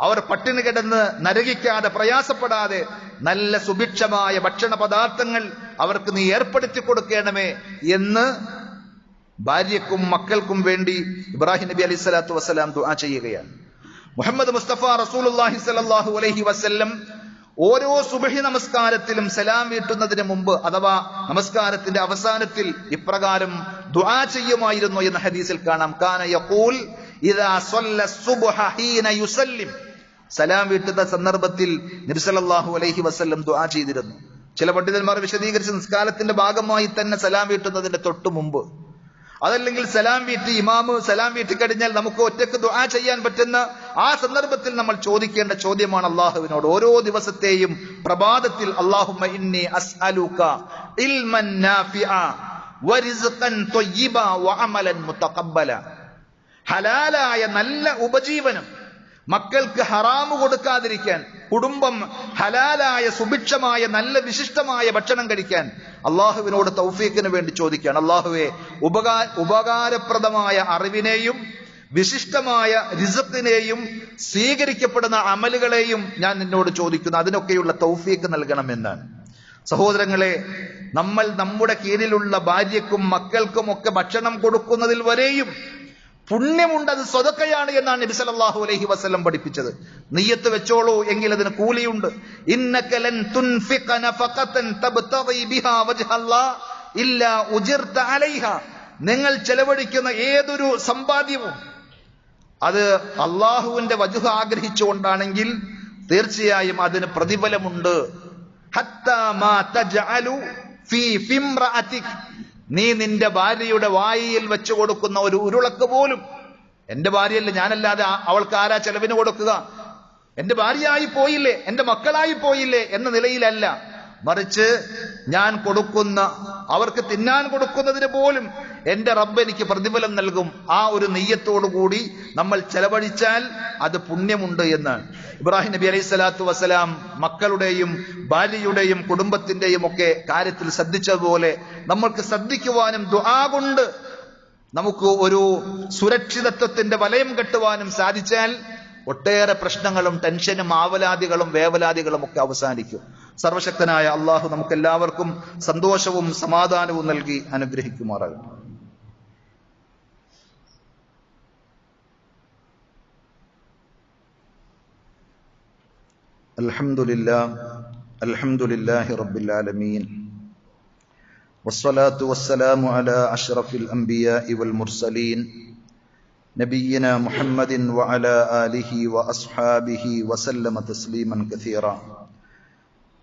അവർ പട്ടിണി കിടന്ന് നരകിക്കാതെ പ്രയാസപ്പെടാതെ നല്ല സുഭിക്ഷമായ ഭക്ഷണ പദാർത്ഥങ്ങൾ അവർക്ക് നീ ഏർപ്പെടുത്തി കൊടുക്കണമേ എന്ന് ഭാര്യക്കും മക്കൾക്കും വേണ്ടി ഇബ്രാഹിം നബി അലൈഹി സ്വലാത്തു വസ്സലാം ദുആ ചെയ്യുകയാണ്. മുഹമ്മദ് മുസ്തഫ റസൂലുള്ളാഹി സ്വല്ലല്ലാഹു അലൈഹി വസല്ലം ഓരോ സുബഹി നമസ്കാരത്തിലും സലാം വീട്ടുന്നതിന് മുമ്പ് അഥവാ നമസ്കാരത്തിന്റെ അവസാനത്തിൽ ഇപ്രകാരം ദുആ ചെയ്യുമായിരുന്നു എന്ന ഹദീസിൽ കാണാം. കാന യഖൂൽ ഇദാ സല്ല സുബ്ഹ ഹീന യുസല്ലിം. സലാം വീട്ടുന്ന സന്ദർഭത്തിൽ നബി സല്ലല്ലാഹു അലൈഹി വസല്ലം ദുആ ചെയ്തിരുന്നു. ചില പണ്ഡിതന്മാർ വിശദീകരിച്ച നിസ്കാരത്തിന്റെ ഭാഗമായി തന്നെ സലാം വീട്ടുന്നതിന്റെ തൊട്ടു മുമ്പ്, അതല്ലെങ്കിൽ സലാം വീട്ടി ഇമാമ് സലാം വീട്ടി കഴിഞ്ഞാൽ നമുക്ക് ഒറ്റക്ക് ദുആ ചെയ്യാൻ പറ്റുന്ന ആ സന്ദർഭത്തിൽ നമ്മൾ ചോദിക്കേണ്ട ചോദ്യമാണ് അള്ളാഹുവിനോട്. ഓരോ ദിവസത്തെയും പ്രഭാതത്തിൽ അല്ലാഹുമ്മ ഇന്നി അസ്അലുക ഇൽമൻ നാഫിഅ വറിസ്ഖൻ ത്വയ്യിബ വഅമലൻ മുതഖബ്ബല. ഹലാലായ നല്ല ഉപജീവനം, മക്കൾക്ക് ഹറാമു കൊടുക്കാതിരിക്കാൻ, കുടുംബം ഹലാലായ സുഭിക്ഷമായ നല്ല വിശിഷ്ടമായ ഭക്ഷണം കഴിക്കാൻ അള്ളാഹുവിനോട് തൗഫീഖിന് വേണ്ടി ചോദിക്കുകയാണ്. അള്ളാഹുവെ, ഉപകാരപ്രദമായ അറിവിനെയും വിശിഷ്ടമായ റിസ്ഖിനെയും സ്വീകരിക്കപ്പെടുന്ന അമലുകളെയും ഞാൻ നിന്നോട് ചോദിക്കുന്നു, അതിനൊക്കെയുള്ള തൗഫീഖ് നൽകണമെന്നാണ്. സഹോദരങ്ങളെ, നമ്മൾ നമ്മുടെ കീഴിലുള്ള ഭാര്യക്കും മക്കൾക്കും ഒക്കെ ഭക്ഷണം കൊടുക്കുന്നതിൽ വരെയും പുണ്യമുണ്ട്, അത് സ്വതക്കയാണ് എന്നാണ് നബി സല്ലല്ലാഹു അലൈഹി വസല്ലം പഠിപ്പിച്ചത്. നിയ്യത്ത് വെച്ചോളൂ, എങ്കിൽ അതിന് കൂലിയുണ്ട്. ഇന്നക ലൻ തുൻഫിഖ നഫഖതൻ തബ്തഗി ബിഹാ വജ്ഹല്ലാഹ് ഇല്ലാ ഉജിർത അലൈഹാ. നിങ്ങൾ ചെലവഴിക്കുന്ന ഏതൊരു സമ്പാദ്യവും അത് അള്ളാഹുവിന്റെ വജ്ഹ് ആഗ്രഹിച്ചുകൊണ്ടാണെങ്കിൽ തീർച്ചയായും അതിന് പ്രതിഫലമുണ്ട്. ഹത്താ മാ തജ്അലു ഫീ ഫിംറഅതിക. നീ നിന്റെ ഭാര്യയുടെ വായിൽ വെച്ചു കൊടുക്കുന്ന ഒരു ഉരുളക്ക് പോലും, എന്റെ ഭാര്യയല്ല, ഞാനല്ലാതെ അവൾക്ക് ആരാ ചെലവിന് കൊടുക്കുക, എന്റെ ഭാര്യയായി പോയില്ലേ, എന്റെ മക്കളായി പോയില്ലേ എന്ന നിലയിലല്ല, മറിച്ച് ഞാൻ കൊടുക്കുന്ന, അവർക്ക് തിന്നാൻ കൊടുക്കുന്നതിന് പോലും എന്റെ റബ്ബ് എനിക്ക് പ്രതിഫലം നൽകും. ആ ഒരു നെയ്യത്തോടു കൂടി നമ്മൾ ചെലവഴിച്ചാൽ അത് പുണ്യമുണ്ട് എന്നാണ്. ഇബ്രാഹിം നബി അലൈഹി സ്വലാത്തു വസ്സലാം മക്കളുടെയും ഭാര്യയുടെയും കുടുംബത്തിന്റെയും ഒക്കെ കാര്യത്തിൽ ശ്രദ്ധിച്ചതുപോലെ നമ്മൾക്ക് ശ്രദ്ധിക്കുവാനും ദുആ കൊണ്ട് നമുക്ക് ഒരു സുരക്ഷിതത്വത്തിന്റെ വലയം കെട്ടുവാനും സാധിച്ചാൽ ഒട്ടേറെ പ്രശ്നങ്ങളും ടെൻഷനും ആവലാദികളും വേവലാദികളും ഒക്കെ അവസാനിക്കും. സർവശക്തനായ അള്ളാഹു നമുക്ക് എല്ലാവർക്കും സന്തോഷവും സമാധാനവും നൽകി അനുഗ്രഹിക്കുമാറാകട്ടെ. അൽഹംദുലില്ലാഹി റബ്ബിൽ ആലമീൻ വസ്സലാത്തു വസ്സലാമു അലാ അഷ്റഫിൽ അംബിയാഇ വൽ മുർസലീൻ നബിയ്യിനാ മുഹമ്മദിൻ വഅലാ ആലിഹി വഅസ്ഹാബിഹി വസല്ലമ തസ്ലീമൻ കസീറാ.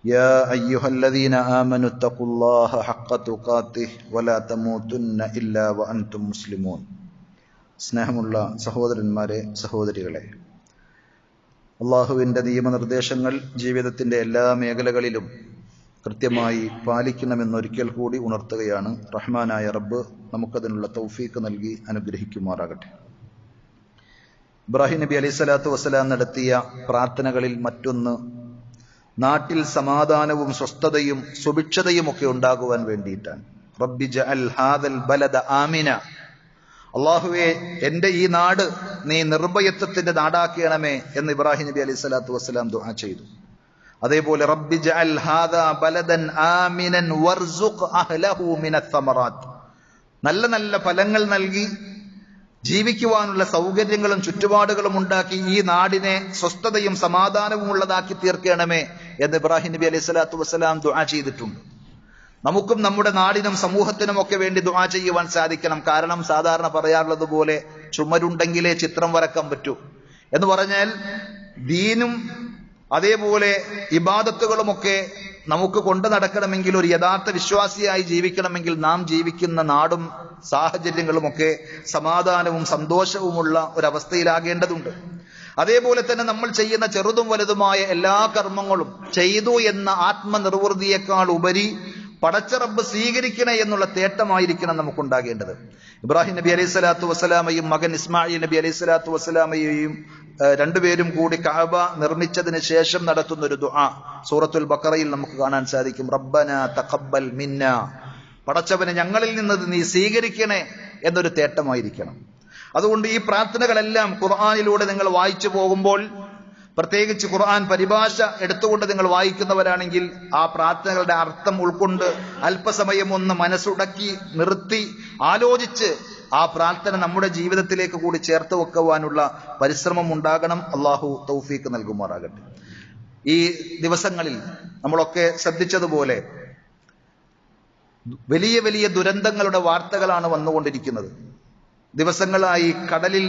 യാ അയ്യുഹല്ലദീന ആമനു തഖുല്ലാഹ ഹഖ്ക തുഖാതിഹി വലാ തമൂതുന്ന ഇല്ലാ വഅൻതും മുസ്ലിമൂൻ. സ്നേഹമുള്ള സഹോദരന്മാരെ, സഹോദരികളെ, അള്ളാഹുവിൻ്റെ നിയമനിർദ്ദേശങ്ങൾ ജീവിതത്തിൻ്റെ എല്ലാ മേഖലകളിലും കൃത്യമായി പാലിക്കണമെന്നൊരിക്കൽ കൂടി ഉണർത്തുകയാണ്. റഹ്മാനായ റബ്ബ് നമുക്കതിനുള്ള തൗഫീഖ് നൽകി അനുഗ്രഹിക്കുമാറാകട്ടെ. ഇബ്രാഹിം നബി അലൈഹി സ്വലാത്തു വസ്സലാം നടത്തിയ പ്രാർത്ഥനകളിൽ മറ്റൊന്ന് നാട്ടിൽ സമാധാനവും സ്വസ്ഥതയും സുഭിക്ഷതയും ഒക്കെ ഉണ്ടാകുവാൻ വേണ്ടിയിട്ടാണ്. റബ്ബി ജഅൽ ഹാദൽ ബലദ ആമിന. അള്ളാഹുവെ, എന്റെ ഈ നാട് നീ നിർഭയത്വത്തിന്റെ നാടാക്കണമേ എന്ന് ഇബ്രാഹിം നബി അലൈഹി സ്വലാത്തു വസ്സലാം ദുആ ചെയ്തു. അതേപോലെ റബ്ബി ജഅൽ ഹാദാ ബലദൻ ആമിനൻ വർസുഖ് അഹ്ലഹു മിനസ് സമറാത്ത്. നല്ല നല്ല ഫലങ്ങൾ നൽകി ജീവിക്കുവാനുള്ള സൗകര്യങ്ങളും ചുറ്റുപാടുകളും ഉണ്ടാക്കി ഈ നാടിനെ സ്വസ്ഥതയും സമാധാനവും ഉള്ളതാക്കി തീർക്കണമേ എന്ന് ഇബ്രാഹിം നബി അലൈഹി സ്വലാത്തു വസ്സലാം ദുആ ചെയ്തിട്ടുണ്ട്. നമുക്കും നമ്മുടെ നാടിനും സമൂഹത്തിനും ഒക്കെ വേണ്ടി ദുആ ചെയ്യുവാൻ സാധിക്കണം. കാരണം സാധാരണ പറയാറുള്ളത് പോലെ ചുമരുണ്ടെങ്കിലേ ചിത്രം വരക്കാൻ പറ്റൂ എന്ന് പറഞ്ഞാൽ ദീനും അതേപോലെ ഇബാദത്തുകളുമൊക്കെ നമുക്ക് കൊണ്ടു നടക്കണമെങ്കിൽ, ഒരു യഥാർത്ഥ വിശ്വാസിയായി ജീവിക്കണമെങ്കിൽ നാം ജീവിക്കുന്ന നാടും സാഹചര്യങ്ങളുമൊക്കെ സമാധാനവും സന്തോഷവുമുള്ള ഒരവസ്ഥയിലാകേണ്ടതുണ്ട്. അതേപോലെ തന്നെ നമ്മൾ ചെയ്യുന്ന ചെറുതും വലുതുമായ എല്ലാ കർമ്മങ്ങളും ചെയ്തു എന്ന ആത്മനിർവൃതിയേക്കാൾ ഉപരി പടച്ച റബ്ബ് സ്വീകരിക്കണേ എന്നുള്ള തേട്ടമായിരിക്കണം നമുക്കുണ്ടാകേണ്ടത്. ഇബ്രാഹിം നബി അലൈഹി സ്വലാത്തു വസ്സലാമയും മകൻ ഇസ്മായിൽ നബി അലൈഹി സ്വലാത്തു വസ്സലാമയെയും രണ്ടുപേരും കൂടി കഅബ നിർമ്മിച്ചതിന് ശേഷം നടത്തുന്ന ഒരു ദുആ സൂറത്തുൽ ബഖറയിൽ നമുക്ക് കാണാൻ സാധിക്കും. റബ്ബനാ തഖബ്ബൽ മിന്നാ. പടച്ചവനെ, ഞങ്ങളിൽ നിന്ന് നീ സ്വീകരിക്കണേ എന്നൊരു തേട്ടമായിരിക്കണം. അതുകൊണ്ട് ഈ പ്രാർത്ഥനകളെല്ലാം ഖുർആനിലൂടെ നിങ്ങൾ വായിച്ചു പോകുമ്പോൾ, പ്രത്യേകിച്ച് ഖുർആൻ പരിഭാഷ എടുത്തുകൊണ്ട് നിങ്ങൾ വായിക്കുന്നവരാണെങ്കിൽ ആ പ്രാർത്ഥനകളുടെ അർത്ഥം ഉൾക്കൊണ്ട് അല്പസമയം ഒന്ന് മനസ്സുടക്കി നിർത്തി ആലോചിച്ച് ആ പ്രാർത്ഥന നമ്മുടെ ജീവിതത്തിലേക്ക് കൂടി ചേർത്ത് വെക്കുവാനുള്ള പരിശ്രമം ഉണ്ടാകണം. അള്ളാഹു തൗഫീഖ് നൽകുമാറാകട്ടെ. ഈ ദിവസങ്ങളിൽ നമ്മളൊക്കെ ശ്രദ്ധിച്ചതുപോലെ വലിയ വലിയ ദുരന്തങ്ങളുടെ വാർത്തകളാണ് വന്നുകൊണ്ടിരിക്കുന്നത്. ദിവസങ്ങളായി കടലിൽ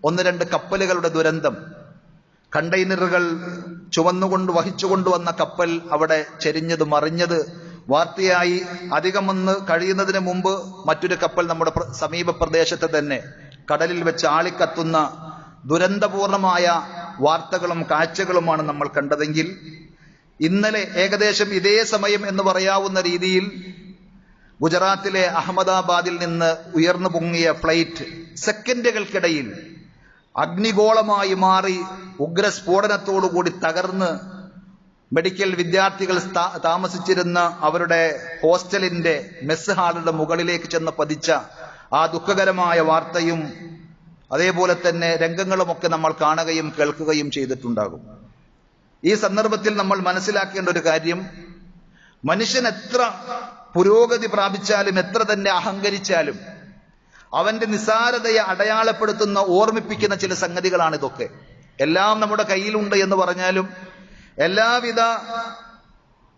1-2 കപ്പലുകളുടെ ദുരന്തം, കണ്ടെയ്നറുകൾ വഹിച്ചുകൊണ്ടുവന്ന കപ്പൽ അവിടെ ചെരിഞ്ഞത് മറിഞ്ഞത് വാർത്തയായി. അധികമൊന്ന് കഴിയുന്നതിന് മുമ്പ് മറ്റൊരു കപ്പൽ നമ്മുടെ സമീപ പ്രദേശത്ത് തന്നെ കടലിൽ വെച്ച് ആളിക്കത്തുന്ന ദുരന്തപൂർണമായ വാർത്തകളും കാഴ്ചകളുമാണ് നമ്മൾ കണ്ടതെങ്കിൽ, ഇന്നലെ ഏകദേശം ഇതേ സമയം എന്ന് പറയാവുന്ന രീതിയിൽ ഗുജറാത്തിലെ അഹമ്മദാബാദിൽ നിന്ന് ഉയർന്നു പൊങ്ങിയ ഫ്ലൈറ്റ് സെക്കൻഡുകൾക്കിടയിൽ അഗ്നിഗോളമായി മാറി ഉഗ്രസ്ഫോടനത്തോടുകൂടി തകർന്ന് മെഡിക്കൽ വിദ്യാർത്ഥികൾ താമസിച്ചിരുന്ന അവരുടെ ഹോസ്റ്റലിന്റെ മെസ് ഹാളുടെ മുകളിലേക്ക് ചെന്ന് പതിച്ച ആ ദുഃഖകരമായ വാർത്തയും അതേപോലെ തന്നെ രംഗങ്ങളുമൊക്കെ നമ്മൾ കാണുകയും കേൾക്കുകയും ചെയ്തിട്ടുണ്ടാകും. ഈ സന്ദർഭത്തിൽ നമ്മൾ മനസ്സിലാക്കേണ്ട ഒരു കാര്യം, മനുഷ്യൻ എത്ര പുരോഗതി പ്രാപിച്ചാലും എത്ര തന്നെ അഹങ്കരിച്ചാലും അവന്റെ നിസ്സാരതയെ അടയാളപ്പെടുത്തുന്ന ഓർമ്മിപ്പിക്കുന്ന ചില സംഗതികളാണ് ഇതൊക്കെ. എല്ലാം നമ്മുടെ കയ്യിലുണ്ട് എന്ന് പറഞ്ഞാലും എല്ലാവിധ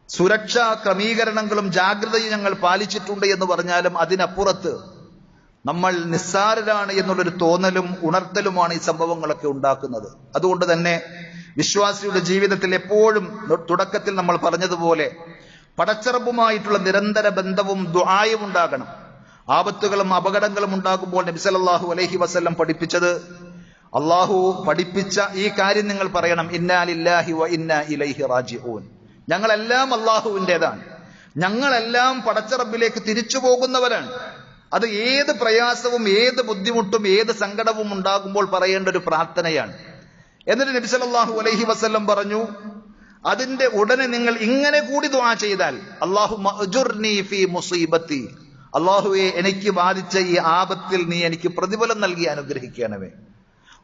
സുരക്ഷാ ക്രമീകരണങ്ങളും ജാഗ്രതയും ഞങ്ങൾ പാലിച്ചിട്ടുണ്ട് എന്ന് പറഞ്ഞാലും അതിനപ്പുറത്ത് നമ്മൾ നിസ്സാരരാണ് എന്നുള്ളൊരു തോന്നലും ഉണർത്തലുമാണ് ഈ സംഭവങ്ങളൊക്കെ ഉണ്ടാക്കുന്നത്. അതുകൊണ്ട് തന്നെ വിശ്വാസിയുടെ ജീവിതത്തിൽ എപ്പോഴും തുടക്കത്തിൽ നമ്മൾ പറഞ്ഞതുപോലെ പടച്ചറബുമായിട്ടുള്ള നിരന്തര ബന്ധവും ദുആയും ഉണ്ടാകണം. ആപത്തുകളും അപകടങ്ങളും ഉണ്ടാകുമ്പോൾ നബി സല്ലല്ലാഹു അലൈഹി വസല്ലം പഠിപ്പിച്ചത്, അള്ളാഹു പഠിപ്പിച്ച ഈ കാര്യം നിങ്ങൾ പറയണം, ഇന്നാ ലില്ലാഹി വ ഇന്നാ ഇലൈഹി റാജിഊൻ. ഞങ്ങളെല്ലാം അള്ളാഹുവിൻ്റെതാണ്, ഞങ്ങളെല്ലാം പടച്ചറബിലേക്ക് തിരിച്ചു പോകുന്നവരാണ്. അത് ഏത് പ്രയാസവും ഏത് ബുദ്ധിമുട്ടും ഏത് സങ്കടവും ഉണ്ടാകുമ്പോൾ പറയേണ്ട ഒരു പ്രാർത്ഥനയാണ്. എന്നിട്ട് നബി സല്ലല്ലാഹു അലൈഹി വസല്ലം പറഞ്ഞു, അതിന്റെ ഉടനെ നിങ്ങൾ ഇങ്ങനെ കൂടി ദുആ ചെയ്താൽ, അല്ലാഹുമ്മ അജുർനി ഫീ മുസീബത്തി, അല്ലാഹുവേ എനിക്ക് ബാധിച്ച ഈ ആപത്തിൽ നീ എനിക്ക് പ്രതിഫലം നൽകി അനുഗ്രഹിക്കണമേ.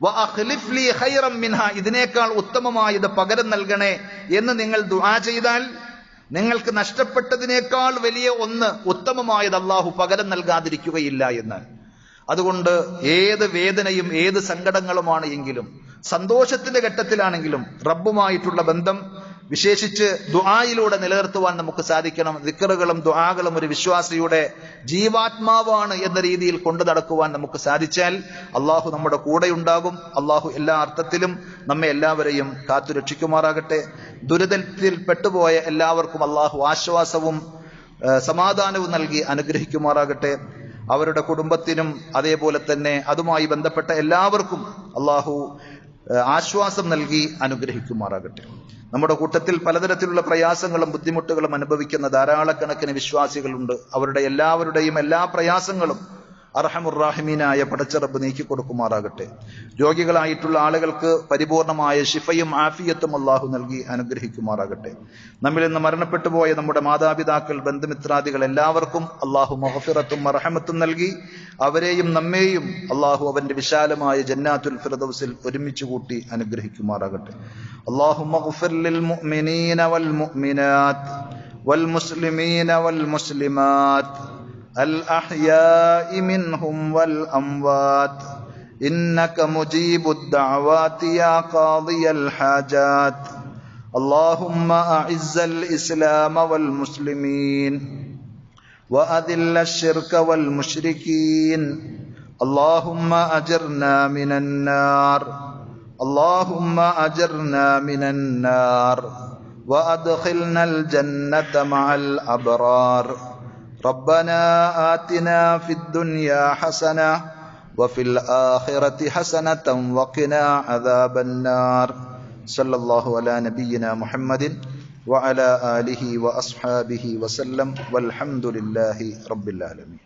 വ അഖ്ലിഫ് ലീ ഖൈറൻ മിൻഹാ, ഇതിനേക്കാൾ ഉത്തമമായത് പകരം നൽകണേ എന്ന് നിങ്ങൾ ദുആ ചെയ്താൽ നിങ്ങൾക്ക് നഷ്ടപ്പെട്ടതിനേക്കാൾ വലിയ ഒന്ന് ഉത്തമമായത് അല്ലാഹു പകരം നൽകാതിരിക്കുകയില്ല എന്ന്. അതുകൊണ്ട് ഏത് വേദനയും ഏത് സങ്കടങ്ങളുമാണ് എങ്കിലും സന്തോഷത്തിന്റെ ഘട്ടത്തിലാണെങ്കിലും റബ്ബുമായിട്ടുള്ള ബന്ധം വിശേഷിച്ച് ദുആയിലൂടെ നിലനിർത്തുവാൻ നമുക്ക് സാധിക്കണം. ദിക്റുകളും ദുആകളും ഒരു വിശ്വാസിയുടെ ജീവാത്മാവാണ് എന്ന രീതിയിൽ കൊണ്ടു നടക്കുവാൻ നമുക്ക് സാധിച്ചാൽ അള്ളാഹു നമ്മുടെ കൂടെയുണ്ടാകും. അള്ളാഹു എല്ലാ അർത്ഥത്തിലും നമ്മെ എല്ലാവരെയും കാത്തുരക്ഷിക്കുമാറാകട്ടെ. ദുരിതത്തിൽ പെട്ടുപോയ എല്ലാവർക്കും അള്ളാഹു ആശ്വാസവും സമാധാനവും നൽകി അനുഗ്രഹിക്കുമാറാകട്ടെ. അവരുടെ കുടുംബത്തിനും അതേപോലെ തന്നെ അതുമായി ബന്ധപ്പെട്ട എല്ലാവർക്കും അള്ളാഹു ആശ്വാസം നൽകി അനുഗ്രഹിക്കുമാറാകട്ടെ. നമ്മുടെ കൂട്ടത്തിൽ പലതരത്തിലുള്ള പ്രയാസങ്ങളും ബുദ്ധിമുട്ടുകളും അനുഭവിക്കുന്ന ധാരാളക്കണക്കിന് വിശ്വാസികളുണ്ട്. അവരുടെ എല്ലാവരുടെയും എല്ലാ പ്രയാസങ്ങളും അർഹമുർ-റാഹിമീനായ പടച്ചറബ് നീക്കി കൊടുക്കുമാറാകട്ടെ. രോഗികളായിട്ടുള്ള ആളുകൾക്ക് പരിപൂർണമായ ശിഫയും ആഫിയത്തും അള്ളാഹു നൽകി അനുഗ്രഹിക്കുമാറാകട്ടെ. നമ്മിൽ നിന്ന് മരണപ്പെട്ടു പോയ നമ്മുടെ മാതാപിതാക്കൾ, ബന്ധുമിത്രാദികൾ എല്ലാവർക്കും അള്ളാഹു മഗ്ഫിറത്തും റഹ്മത്തും നൽകി അവരെയും നമ്മെയും അള്ളാഹു അവന്റെ വിശാലമായ ജന്നാത്തുൽ ഫിർദൗസിൽ ഒരുമിച്ച് കൂട്ടി അനുഗ്രഹിക്കുമാറാകട്ടെ. അല്ലാഹുമ്മ ഗ്ഫിർ ലിൽ മുഅ്മിനീന വൽ മുഅ്മിനാത്ത് വൽ മുസ്ലിമീന വൽ മുസ്ലിമാത്ത് الأحياء منهم والأموات إنك مجيب الدعوات يا قاضي الحاجات. اللهم أعز الإسلام والمسلمين وأذل الشرك والمشركين. اللهم أجرنا من النار، اللهم أجرنا من النار وأدخلنا الجنة مع الأبرار. ربنا آتنا في الدنيا حسنة وفي الآخرة حسنة وقنا عذاب النار. صلى الله على نبينا محمد وعلى آله وأصحابه وسلم والحمد لله رب العالمين.